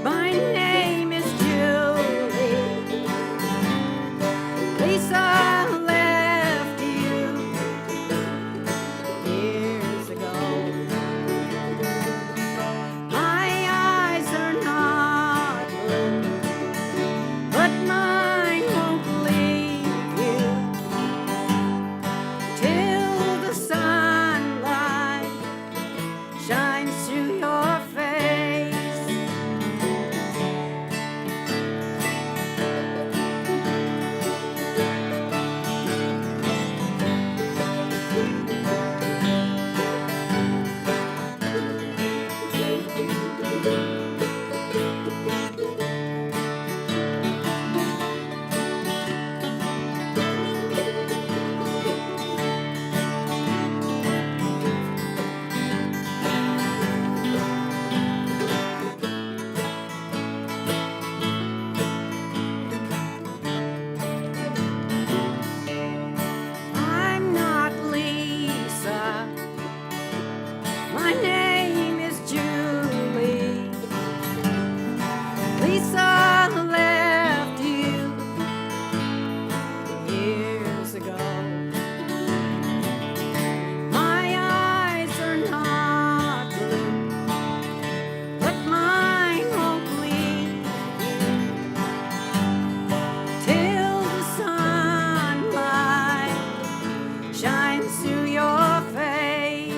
My name is Julie. Lisa left you years ago. My eyes are not blue, but mine won't leave you till the sunlight shines through your face. I'm not Lisa. My name is Julie. Lisa left you years ago. My eyes are not blue, but mine won't leave till the sunlight shines through your face.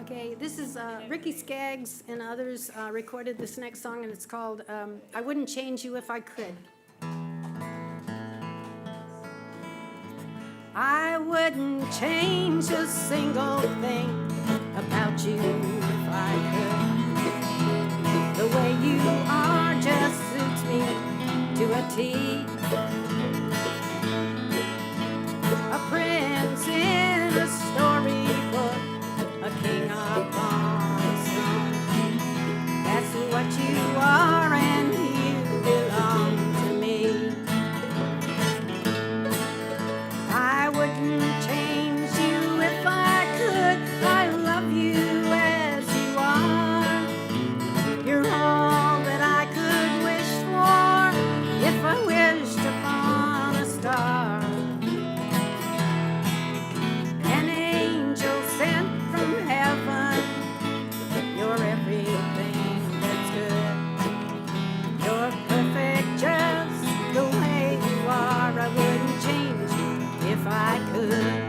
Okay, this is Ricky Skaggs and others recorded this next song, and it's called I Wouldn't Change You If I Could. I wouldn't change a single thing about you if I could. The way you are just suits me to a T. A prince in a storybook, a king upon a throne. That's what you are, and you belong to me. I wouldn't change you if I could. I love you as you are. You're all that I could wish for if I wished upon a star. An angel sent from heaven. You're everything that's good. You're perfect just the way you are. I wouldn't change you if I could.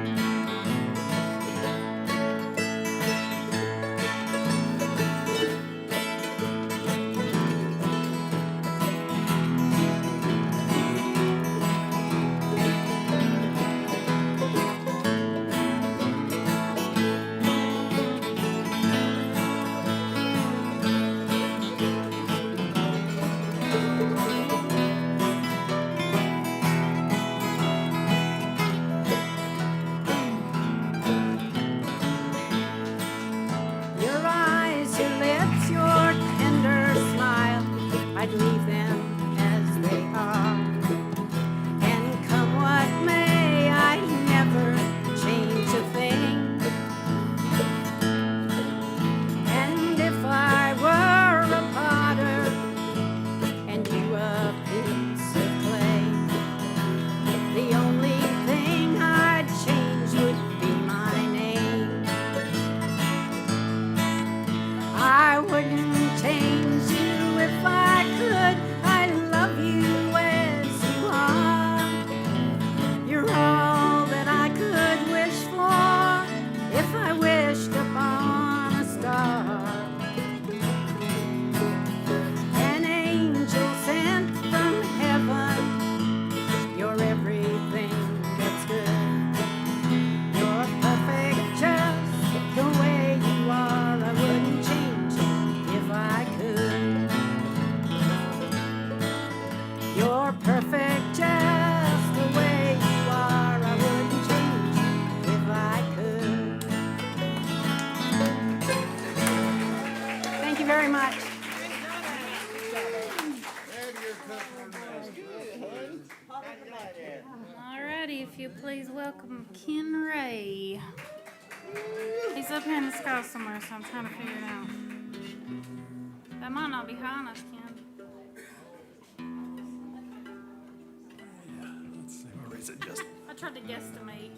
Your eyes, your lips, your tender smile, I'd leave them as they are. And come what may, I'd never change a thing. And if I were a potter and you a piece of clay, the only thing I'd change would be my name. I wouldn't change you if I could. I love you as you are. You're all that I could wish for if I wished upon a star. An angel sent from heaven. You're everything that's good. You're perfect just the way you are. I wouldn't change you if I could. You're perfect just the way you are. I wouldn't change you if I could. Thank you very much. Alrighty, if you please welcome Ken Ray. He's up here in the sky somewhere, so I'm trying to figure it out. That might not be high enough, Ken. Let's see, where is it? Just I tried to guesstimate.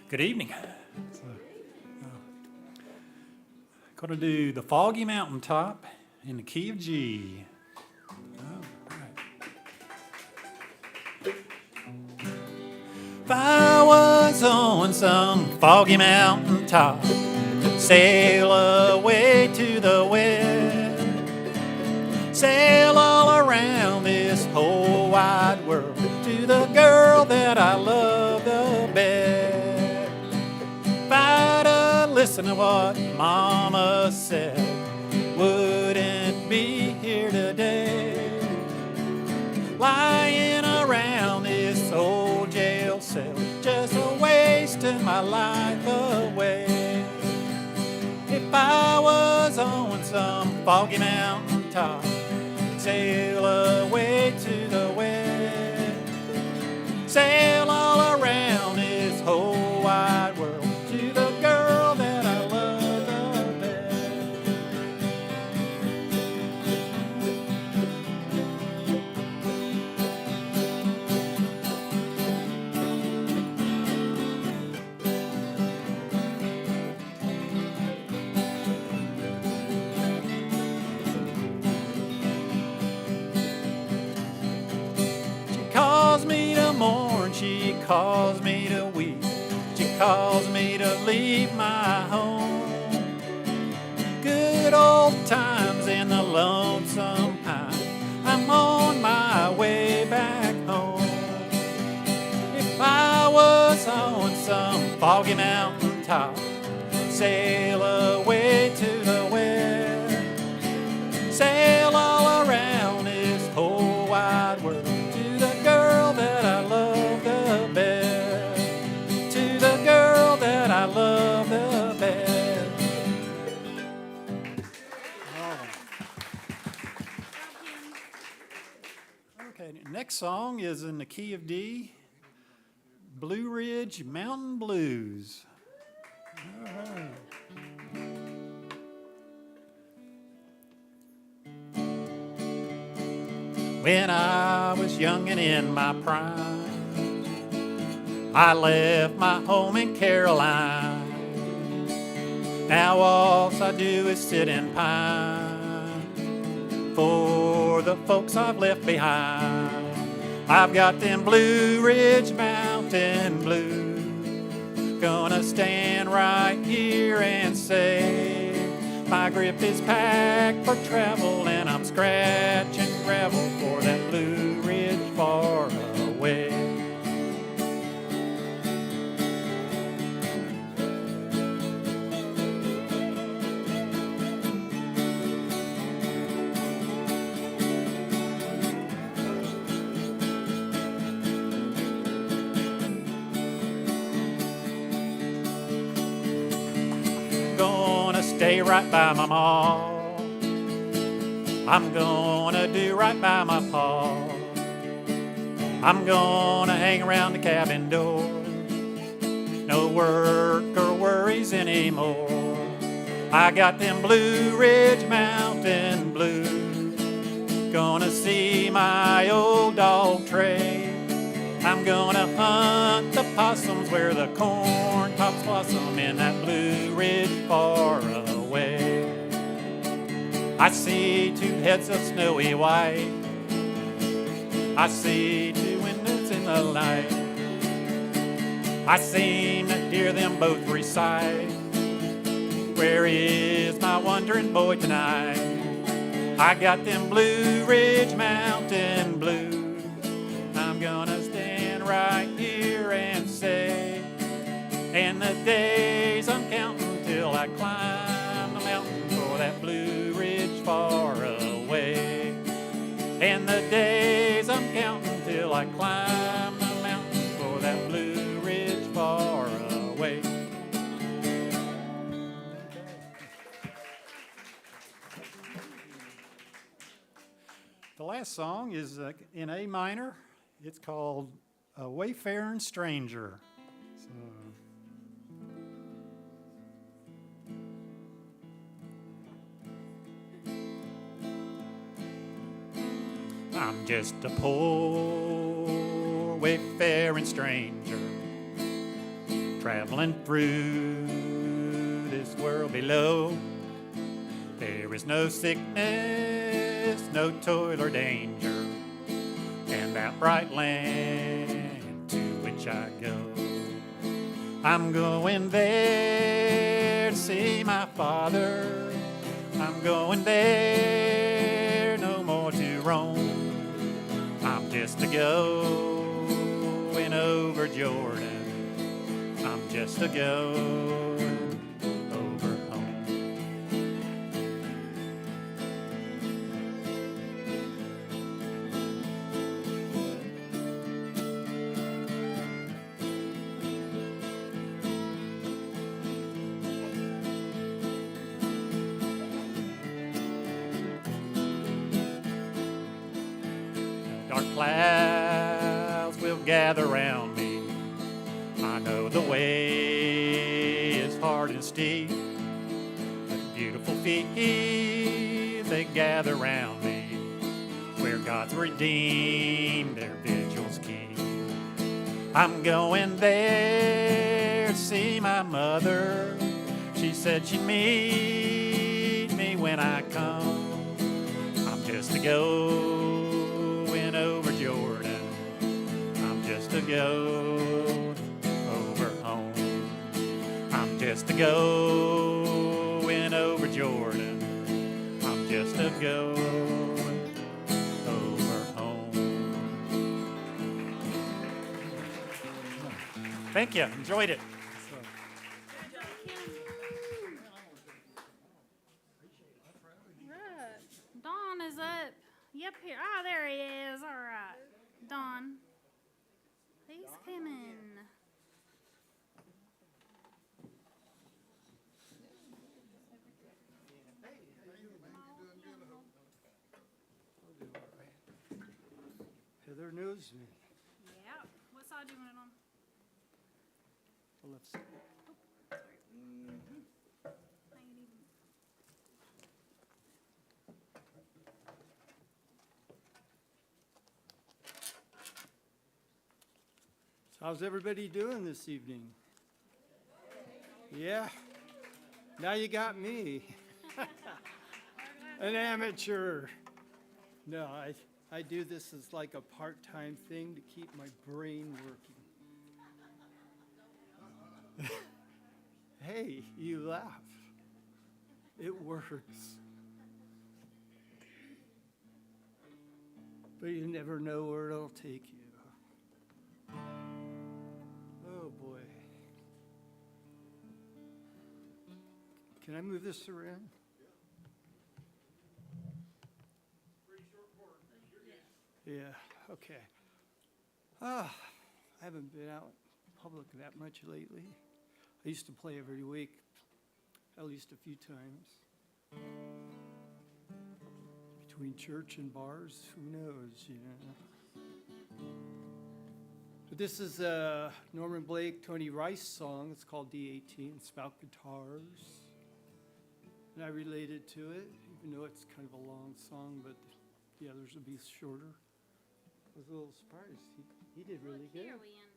good evening. Going to do the Foggy Mountaintop in the key of G. All right. If I was on some foggy mountaintop, sail away to the west, sail all around this whole wide world to the girl that I love the best. If I'd listen to what Mama said, wouldn't be here today, lying around this old jail cell, just wasting my life away. If I was on some foggy mountaintop, sail away to the west, sail all around this whole wide world to the girl that I love the best. She calls me to mourn, she calls me to weep. caused me to leave my home. Good old times in the lonesome pine, I'm on my way back home. If I was on some foggy mountain top, sail away to the west, sail all around this whole wide world to the girl that I love the best, to the girl that I love the best. Okay, next song is in the key of D, Blue Ridge Mountain Blues. All right. When I was young and in my prime, I left my home in Caroline. Now all I do is sit and pine for the folks I've left behind. I've got them Blue Ridge Mountain Blues, gonna stand right here and say my grip is packed for travel and I'm scratching gravel for that Blue Ridge far away. Stay right by my ma. I'm gonna do right by my pa. I'm gonna hang around the cabin door. No work or worries anymore. I got them Blue Ridge Mountain Blues. Gonna see my old dog Trey. I'm gonna hunt the possums where the corn tops blossom in that Blue Ridge far away. I see two heads of snowy white. I see two windows in the light. I seem to hear them both recite, where is my wandering boy tonight? I got them Blue Ridge Mountain Blues. I'm gonna stand right here and say, and the days I'm counting till I climb the mountain for that Blue Ridge far away. And the days I'm counting till I climb the mountain for that Blue Ridge far away. The last song is in A minor. It's called A Wayfaring Stranger. So, I'm just a poor wayfaring stranger, traveling through this world below. There is no sickness, no toil or danger in that bright land to which I go. I'm going there to see my Father. I'm going there no more to roam. I'm just a going over Jordan. I'm just a going over home. Dark clouds will gather round me. I know the way is hard and steep, but beautiful fields they gather round me, where God's redeemed their vigils keep. I'm going there to see my mother. She said she'd meet me when I come. I'm just a going over Jordan. I'm just a going over home. just a going over Jordan. I'm just a going over home. Thank you. Enjoyed it. Right. Don is up. Yep, here. Ah, there he is. All right. Don. He's coming. Heather knows me. Yep. What side do you want it on? The left side. So how's everybody doing this evening? Yeah. Now you got me. An amateur. No, I do this as like a part-time thing to keep my brain working. Hey, you laugh. It works. But you never know where it'll take you. Oh boy. Can I move this around? Yeah, okay. I haven't been out in public that much lately. I used to play every week, at least a few times. Between church and bars, who knows, you know. But this is a Norman Blake, Tony Rice song. It's called D18. It's about guitars. And I related to it, even though it's kind of a long song, but the others will be shorter. I was a little surprised. He did really good. Here we end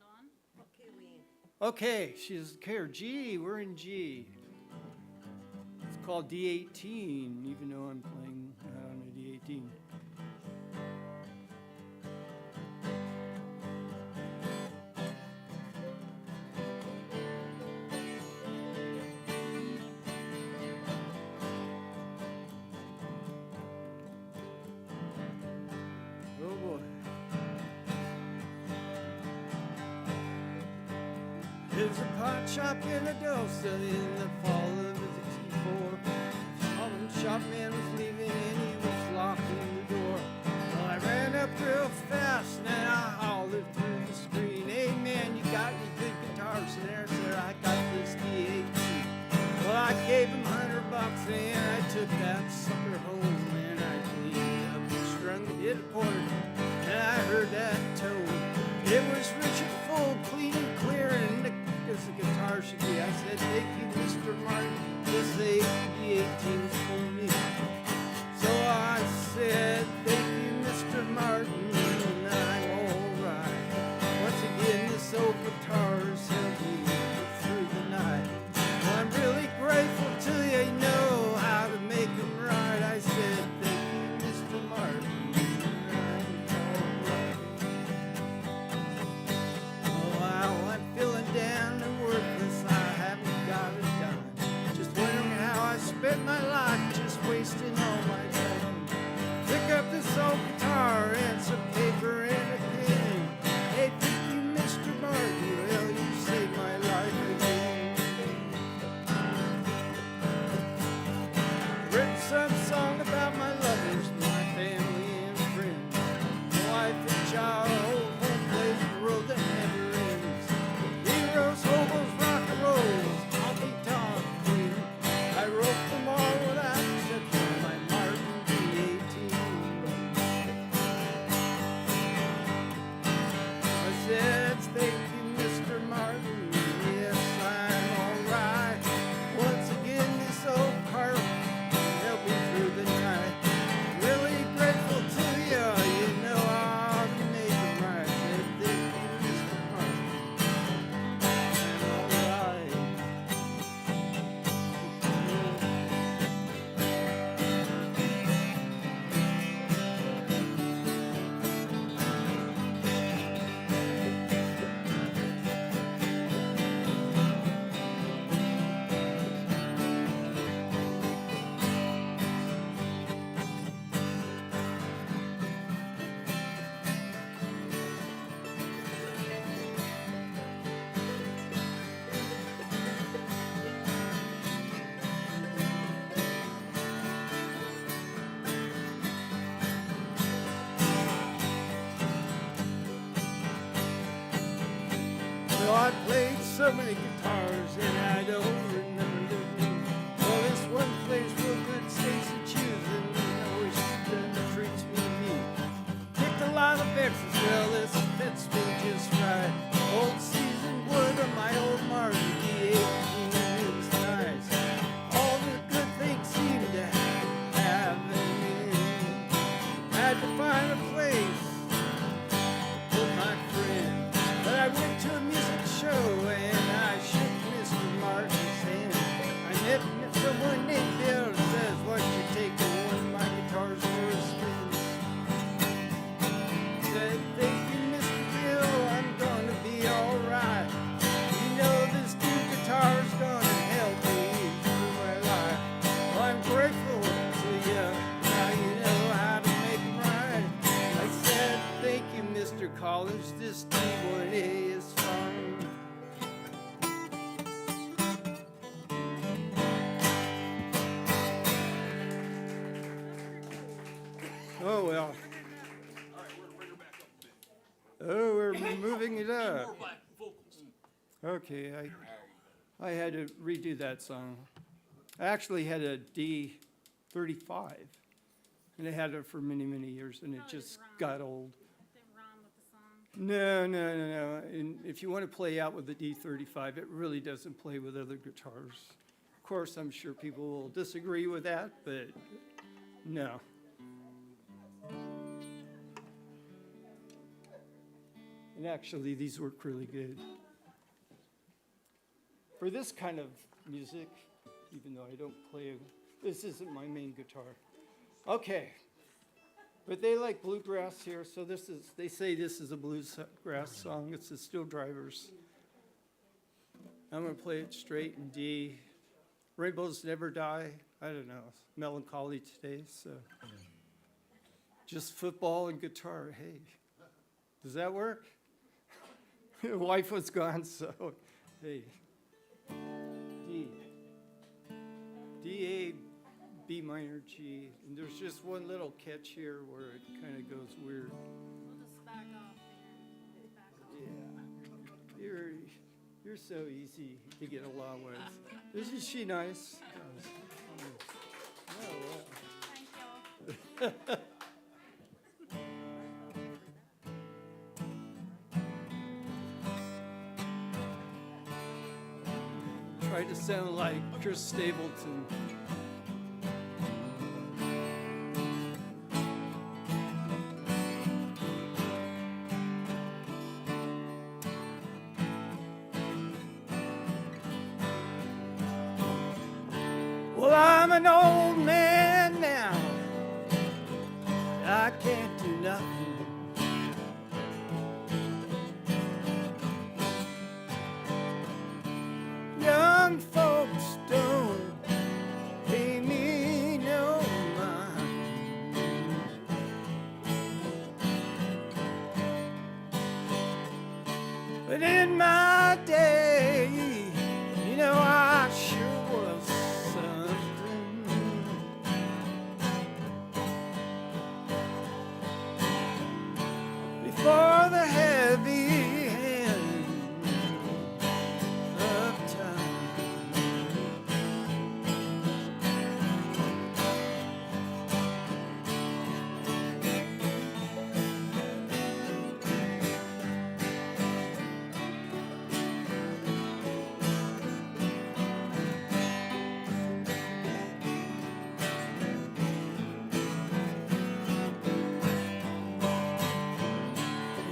on. Okay, she doesn't care. G, we're in G. It's called D18, even though I'm playing on a D18. Oh boy. There's a pot shop in Adelsa in the fall of '64. The shop man was leaving and he was locking the door. Well, I ran up real fast and I hollered through the screen. Hey man, you got any good guitars in there? Sir, I got this D18. Well, I gave him $100 and I took that sucker home and I cleaned it up and strung it a chord. And I heard that tone. It was rich and full, clean and clear, and as a guitar should be. I said, thank you, Mr. Martin. This D18 is for me. So I said, thank you, Mr. Martin, and I'm all right. Once again, this old guitar's helped me get through the night. Well, I'm really grateful to you, know how to make 'em right. I played so many guitars and I don't remember their names. Well, this one plays real good, stays and choosing, and I wish it treats me neat. Picked a lot of X's, well, this fits me just right. Old seasoned wood on my old Martin D18 is nice. All the good things seem to have an end. Had to find a place with my friend, but I went to a music show and I shook Mr. Martin's hand. I met someone named Bill that says, "Why don't you take one of my guitars for a spin?" Said, "Thank you, Mr. Bill, I'm gonna be alright. You know this new guitar's gonna help me through my life. Well, I'm grateful to you, now you know how to make 'em right." I said, "Thank you, Mr. Collins, this D1A is fine." Oh, well. Oh, we're moving it up. Okay, I had to redo that song. I actually had a D35, and I had it for many, many years, and it just got old. No. And if you want to play out with the D35, it really doesn't play with other guitars. Of course, I'm sure people will disagree with that, but no. And actually, these work really good. For this kind of music, even though I don't play, this isn't my main guitar. Okay. But they like bluegrass here, so they say this is a bluegrass song. It's the Steel Drivers. I'm gonna play it straight in D. Rainbows Never Die. I don't know, melancholy today, so. Just football and guitar, hey. Does that work? Wife was gone, so, hey. D, A, B minor, G, and there's just one little catch here where it kind of goes weird. We'll just back off here. Yeah, you're so easy to get along with. Isn't she nice? Oh, Thank y'all. Try to sound like Chris Stapleton. Well, I'm an old man now. I can't do nothing. Young folks don't pay me no mind. But in my day, you know, I sure was something. Before the heavy hand of time.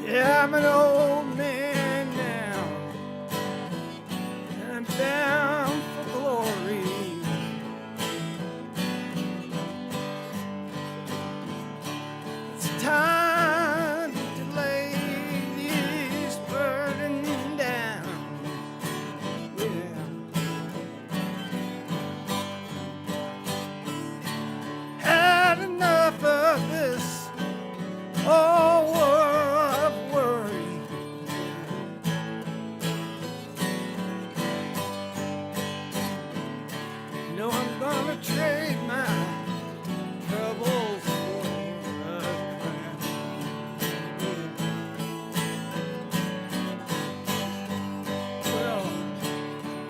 Yeah, I'm an old man now. I'm bound for glory. It's time to lay this burden down. Yeah. Had enough of this whole world of worry. No, I'm gonna trade my troubles for a crown.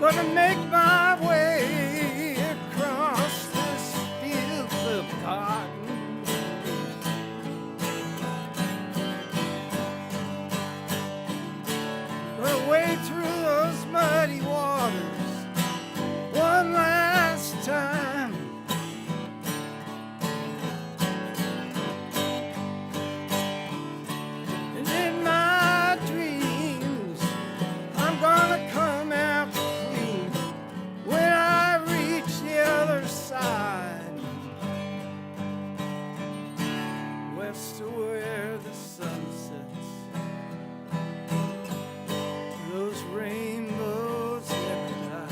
Gonna make my way across this fields of cotton. Gonna wade through those muddy waters one last time. And in my dreams, I'm gonna come out clean when I reach the other side, west of where the sun sets. Those rainbows never die.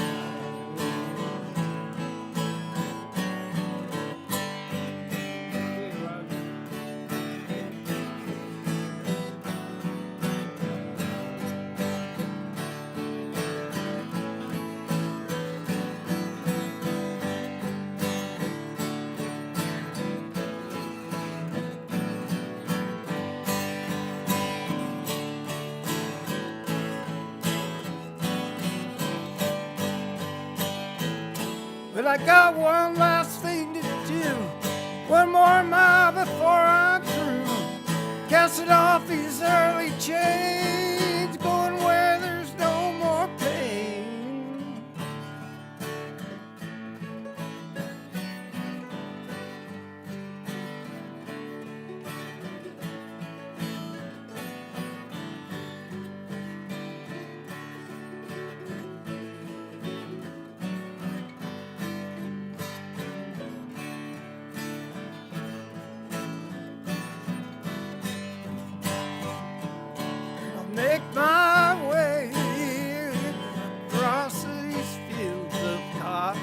But I got one last thing to do, one more mile before I'm through. Casting off these early chains, going where there's no more pain. Make my way across these fields of cotton.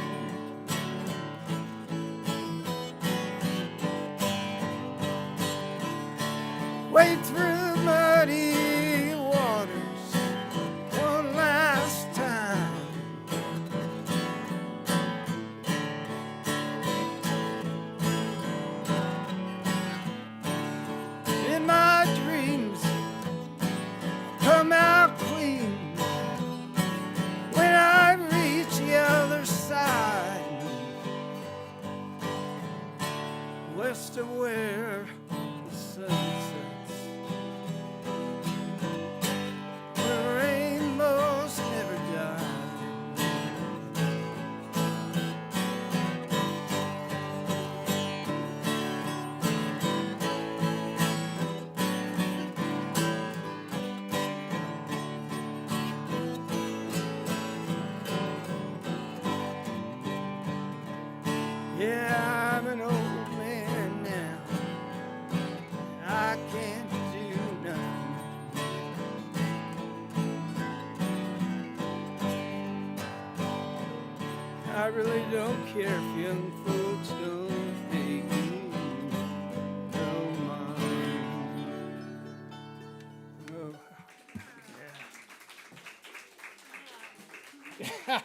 Wade through muddy waters one last time. In my dreams, come out clean when I reach the other side, west of where the sun sets. The rainbows never die. Yeah, I'm an old man now. I can't do nothing. I really don't care if young folks don't pay me no mind. Oh, yeah.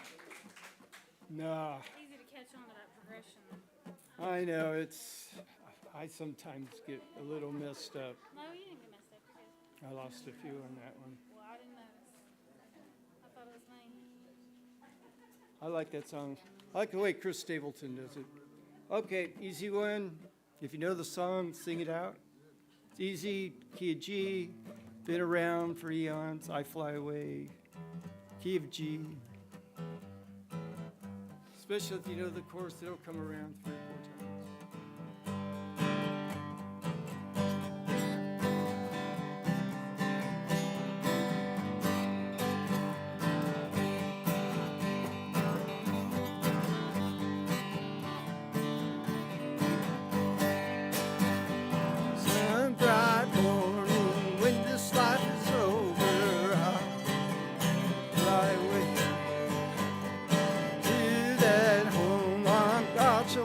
No. Easy to catch on to that progression. I know, I sometimes get a little messed up. No, you didn't get messed up. You're good. I lost a few on that one. Well, I didn't notice. I thought it was me. I like that song. I like the way Chris Stapleton does it. Okay, easy one. If you know the song, sing it out. It's easy, key of G, been around for eons, I fly away. Key of G. Especially if you know the chorus, it'll come around 3 or 4 times. Some bright morning when this life is over, I'll fly away to that home on God's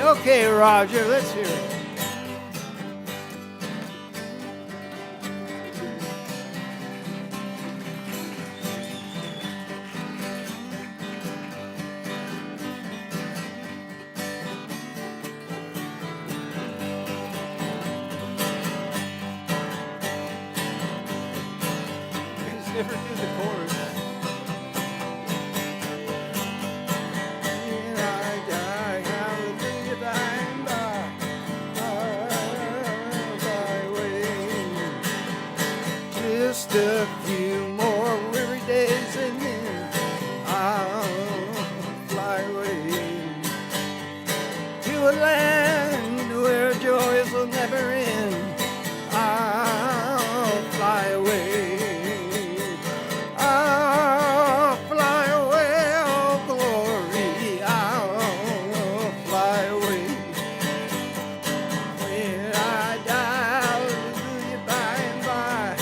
Okay, Roger, let's hear it. He's never do the chorus. When I die, hallelujah, by and by way. Just a few more weary days and then I'll fly away to a land where joys will never end. I'll fly away. I'll fly away, oh glory. I'll fly away. When I die, hallelujah, by and by,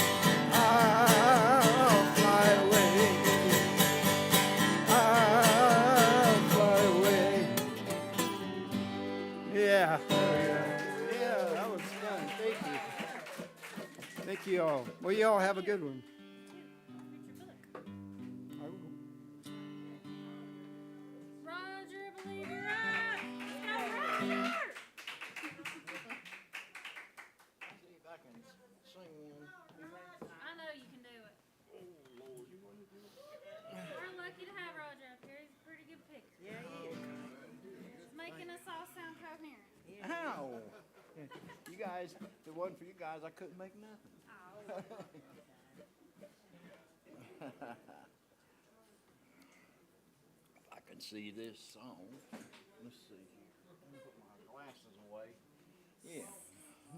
I'll fly away. I'll fly away. Yeah. Yeah, that was fun. Thank you. Thank you all. Well, you all have a good one. Roger, believe you're right. Go Roger! I know you can do it. We're lucky to have Roger up here. He's a pretty good picker. Yeah, he is. He's making us all sound coherent. Ow. You guys, if it wasn't for you guys, I couldn't make nothing. I can see this song. Let's see here. Let me put my glasses away. Yeah,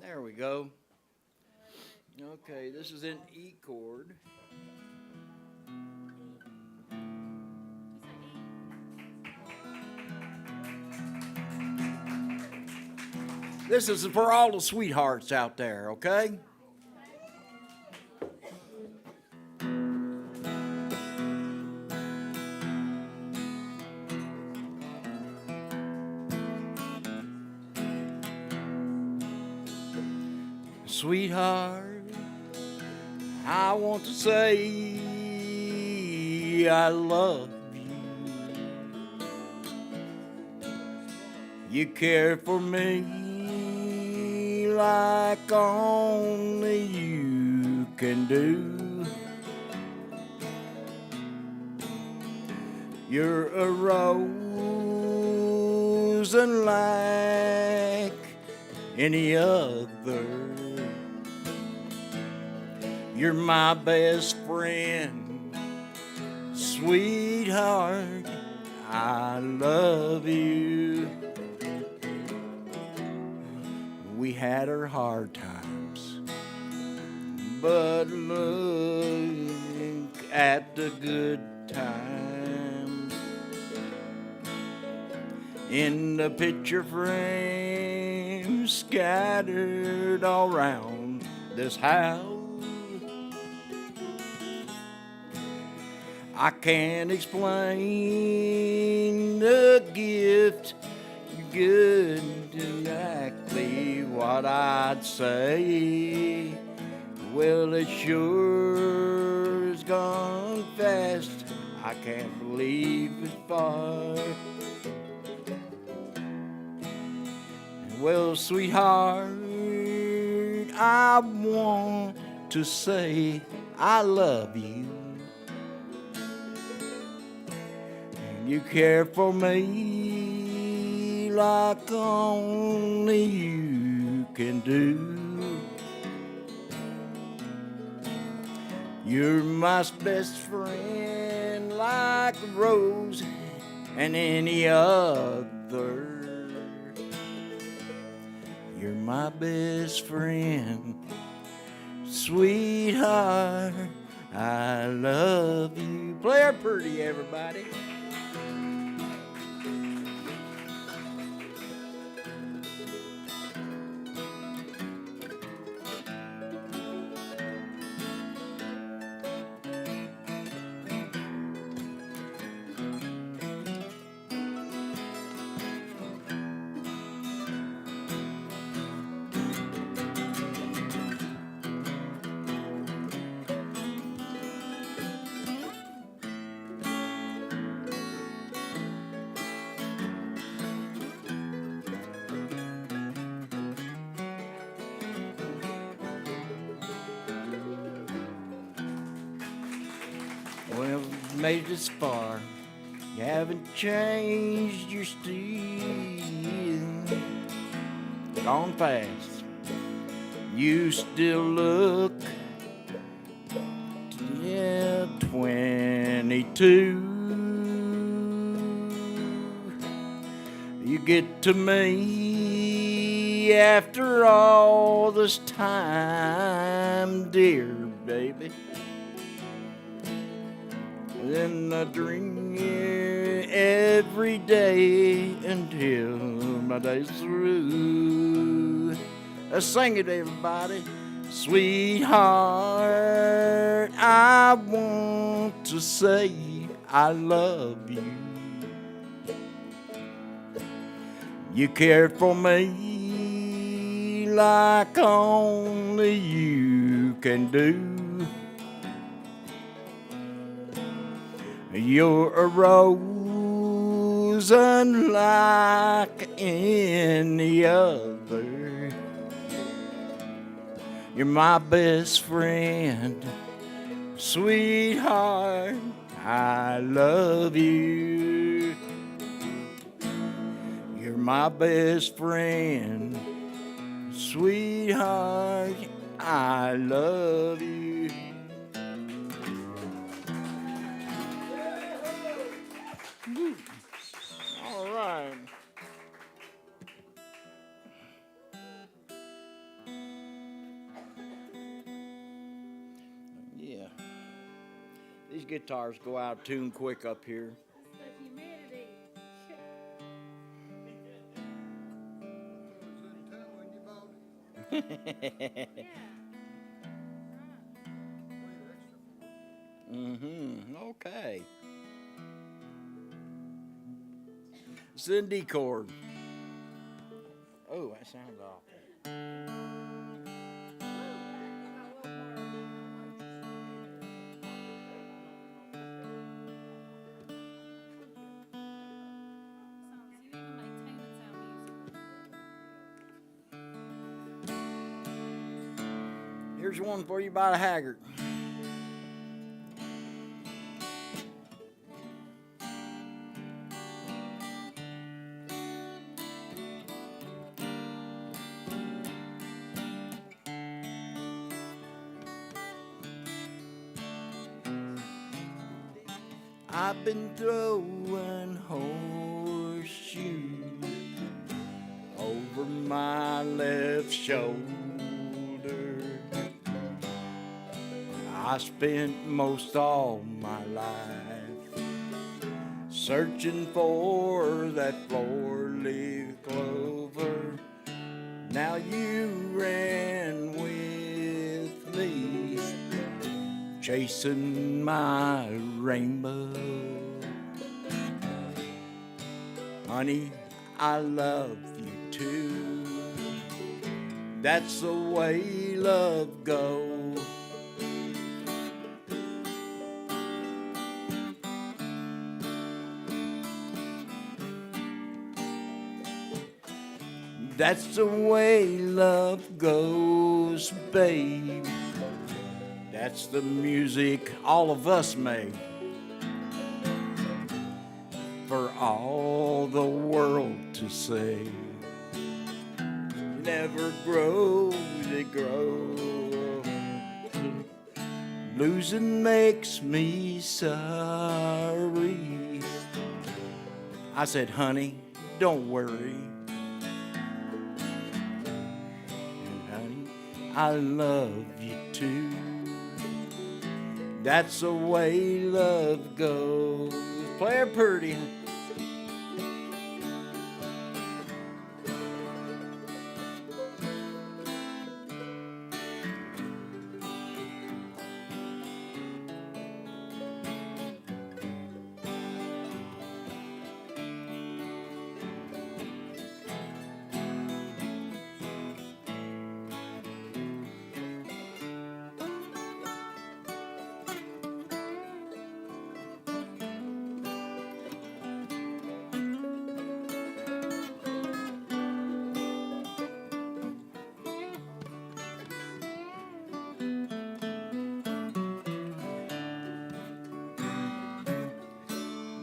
there we go. Okay, this is in E chord. This is for all the sweethearts out there, okay? Sweetheart, I want to say I love you. You care for me like only you can do. You're a rose unlike any other. You're my best friend, sweetheart, I love you. We had our hard times, but look at the good times. In the picture frame scattered all around this house, I can't explain the gift good exactly what I'd say. Well, it sure has gone fast. I can't believe it's far. Well, sweetheart, I want to say I love you. You care for me like only you can do. You're my best friend like a rose and any other. You're my best friend, sweetheart, I love you. Play her pretty, everybody. made it this far. You haven't changed, you're still gone fast. You still look, yeah, 22. You get to me after all this time, dear baby. Then I dream you every day until my day's through. Sing it, everybody. Sweetheart, I want to say I love you. You cared for me like only you can do. You're a rose unlike any other. You're my best friend, sweetheart, I love you. You're my best friend, sweetheart, I love you. All right. Yeah. These guitars go out of tune quick up here. Okay. It's in D chord. Oh, that sounds awful. Here's one for you by the Haggard. I've been throwing horseshoes over my left shoulder. I spent most all my life searching for that four-leaf clover. Now you ran with me, chasing my rainbow. Honey, I love you too. That's the way love goes. That's the way love goes, babe. That's the music all of us make for all the world to see. Never grows, it grows. Losing makes me sorry. I said, honey, don't worry. I love you too. That's the way love goes. Play it pretty.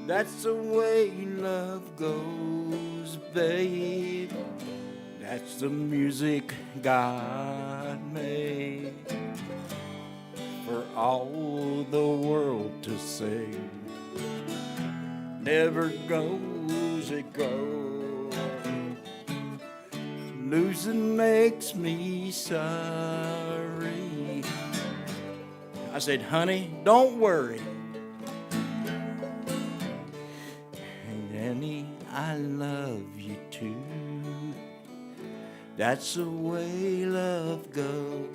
That's the way love goes, babe. That's the music God made for all the world to sing. Never goes it goes. Losing makes me sorry. I said, honey, don't worry. Annie, I love you too. That's the way love goes.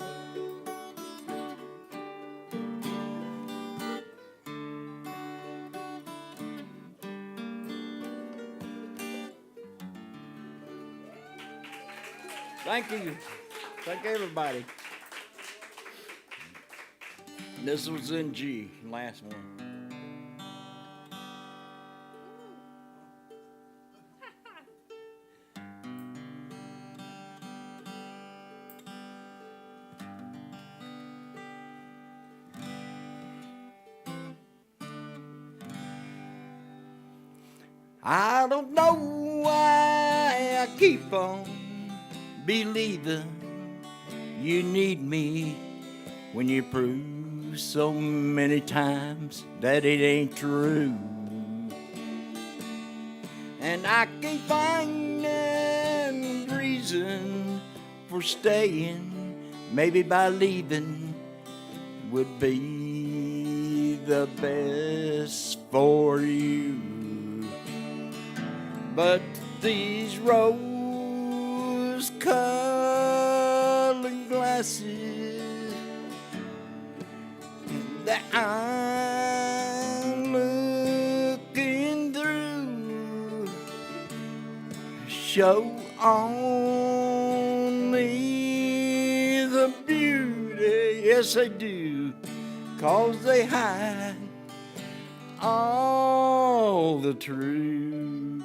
Thank you. Thank everybody. This was in G, last one. I don't know why I keep on believing you need me when you prove so many times that it ain't true. And I can't find any reason for staying. Maybe by leaving would be the best for you. But these rose-colored glasses that I'm looking through show only the beauty, yes they do, 'cause they hide all the truth.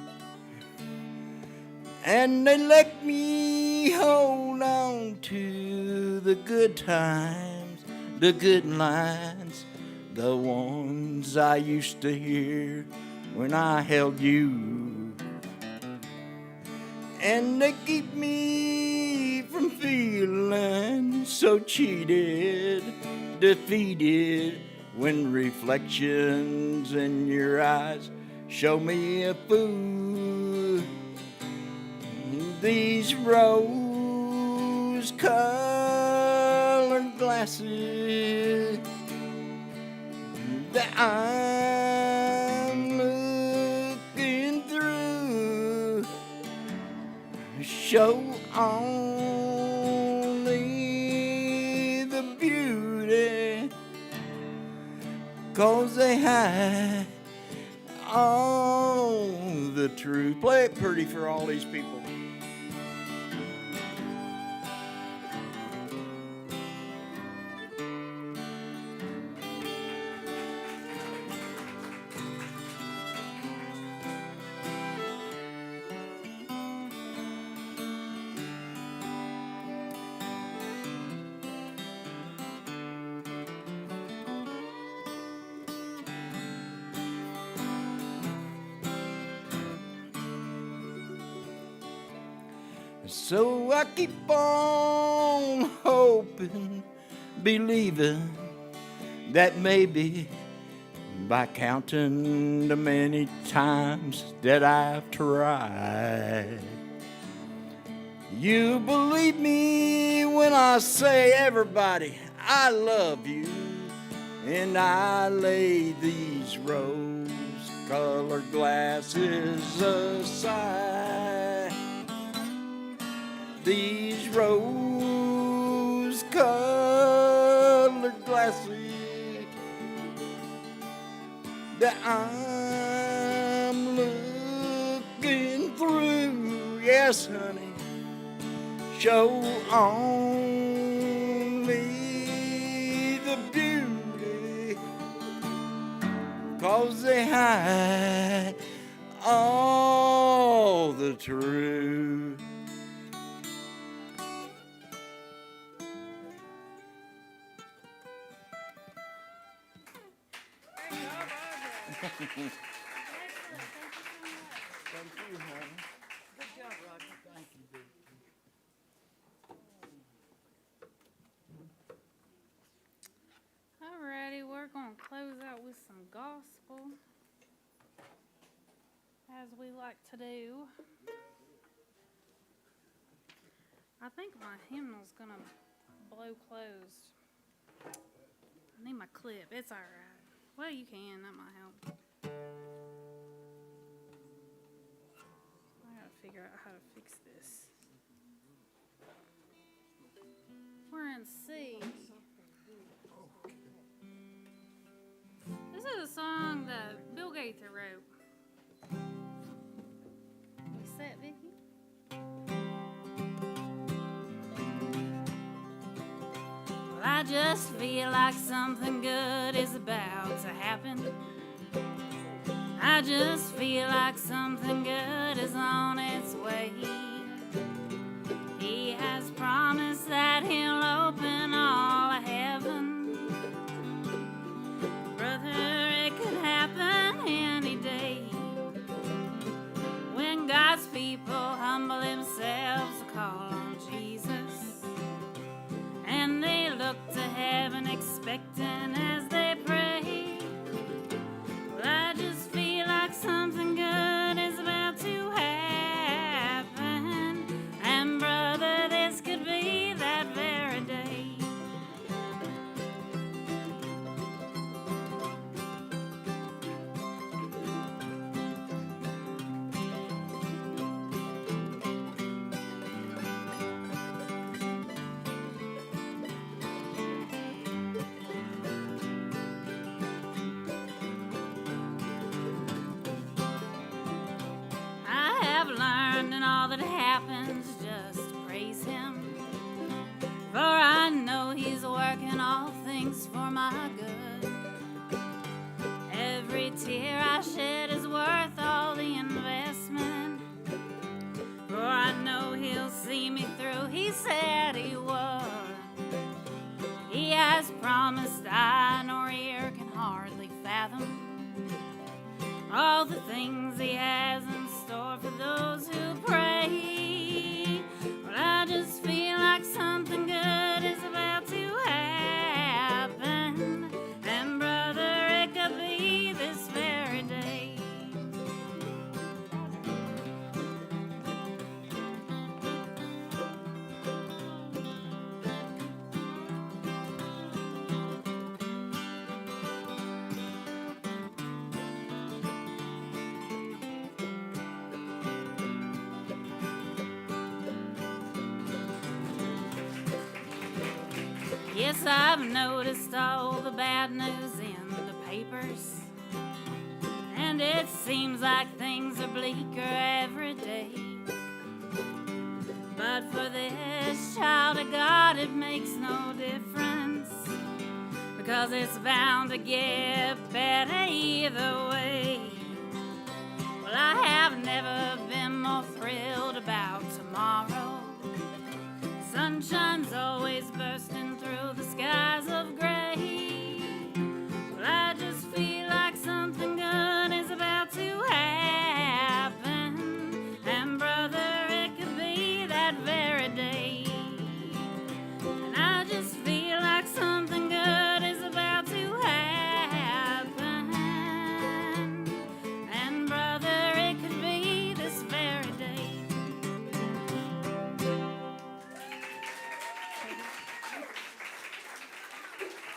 And they let me hold on to the good times, the good lines, the ones I used to hear when I held you. And they keep me from feeling so cheated, defeated, when reflections in your eyes show me a fool. These rose-colored glasses that I'm looking through show only the beauty, 'cause they hide all the truth. Play it pretty for all these people. So I keep on hoping, believing that maybe by counting the many times that I've tried, you believe me when I say, everybody, I love you. And I lay these rose-colored glasses aside. These rose-colored glasses that I'm looking through, yes, honey, show only the beauty, 'cause they hide all the truth. Come through, honey. Good job, Roger. Thank you, big. Alrighty, we're gonna close out with some gospel, as we like to do. I think my hymnal's gonna blow closed. I need my clip. It's alright. Well, you can. That might help. I gotta figure out how to fix this. We're in C. This is a song that Bill Gaither wrote. You set, Vicky? Well, I just feel like something good is about to happen. I just feel like something good is on its way. He has promised that he'll open all of heaven. Brother, it could happen any day. When God's people humble themselves to call on Jesus, and they look to heaven expecting as they pray. Well, I just feel like something good is about to happen. And brother, this could be that very day. I have learned in all that happens just praise him. For I know he's working all things for my good. Every tear I shed is worth all the investment. For I know he'll see me through, he said he would. He has promised eye nor ear can hardly fathom all the things he has in store for those who pray. Well, I just feel like something good is about to happen. And brother, it could be this very day. Yes, I've noticed all the bad news in the papers, and it seems like things are bleaker every day. But for this child of God, it makes no difference, because it's bound to get better either way. Well, I have never been more thrilled about tomorrow. Sunshine's always bursting through the skies of gray. Well, I just feel like something good is about to happen. And brother, it could be that very day. And I just feel like something good is about to happen. And brother, it could be this very day.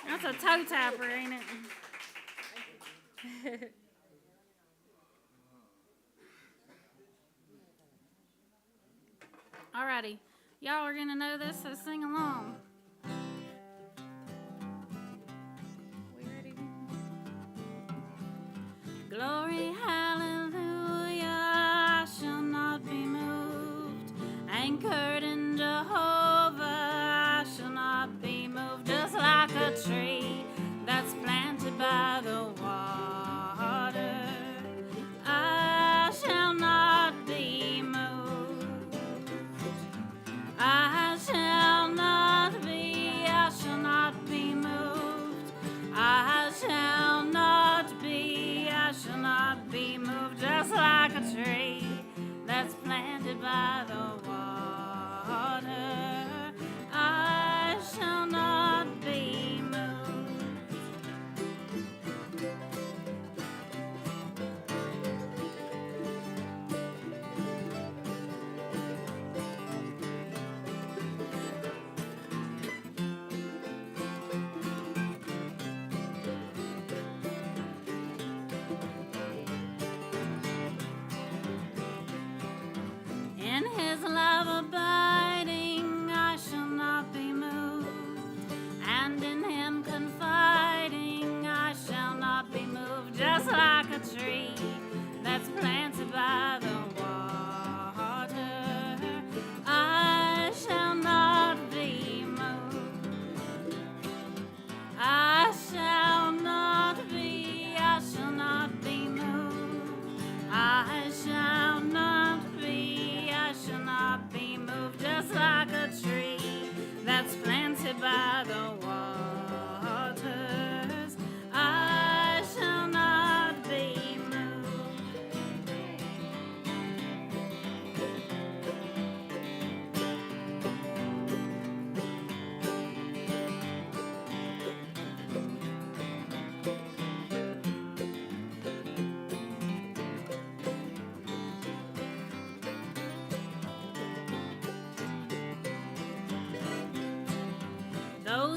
That's a toe tapper, ain't it? Alrighty, y'all are gonna know this, so sing along. We ready? Glory, hallelujah, I shall not be moved. Anchored in Jehovah, I shall not be moved. Just like a tree that's planted by the water, I shall not be moved. I shall not be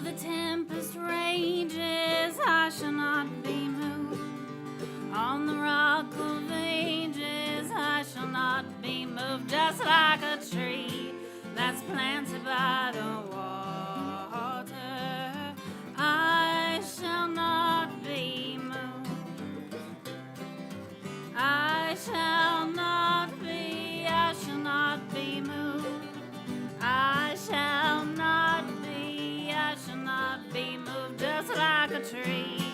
the tempest rages, I shall not be moved. On the rock of ages, I shall not be moved. Just like a tree that's planted by the water, I shall not be moved. I shall not be moved. I shall not be moved. Just like a tree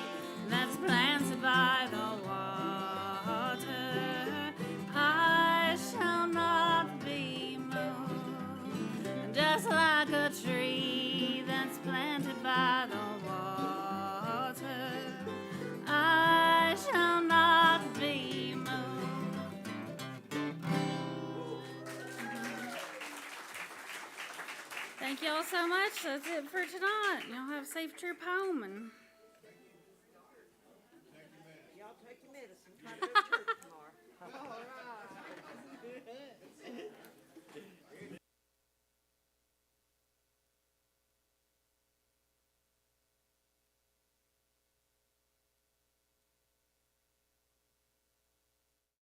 that's planted by the water, I shall not be moved. Just like a tree that's planted by the water, I shall not be moved. Thank y'all so much. That's it for tonight. Y'all have a safe trip home and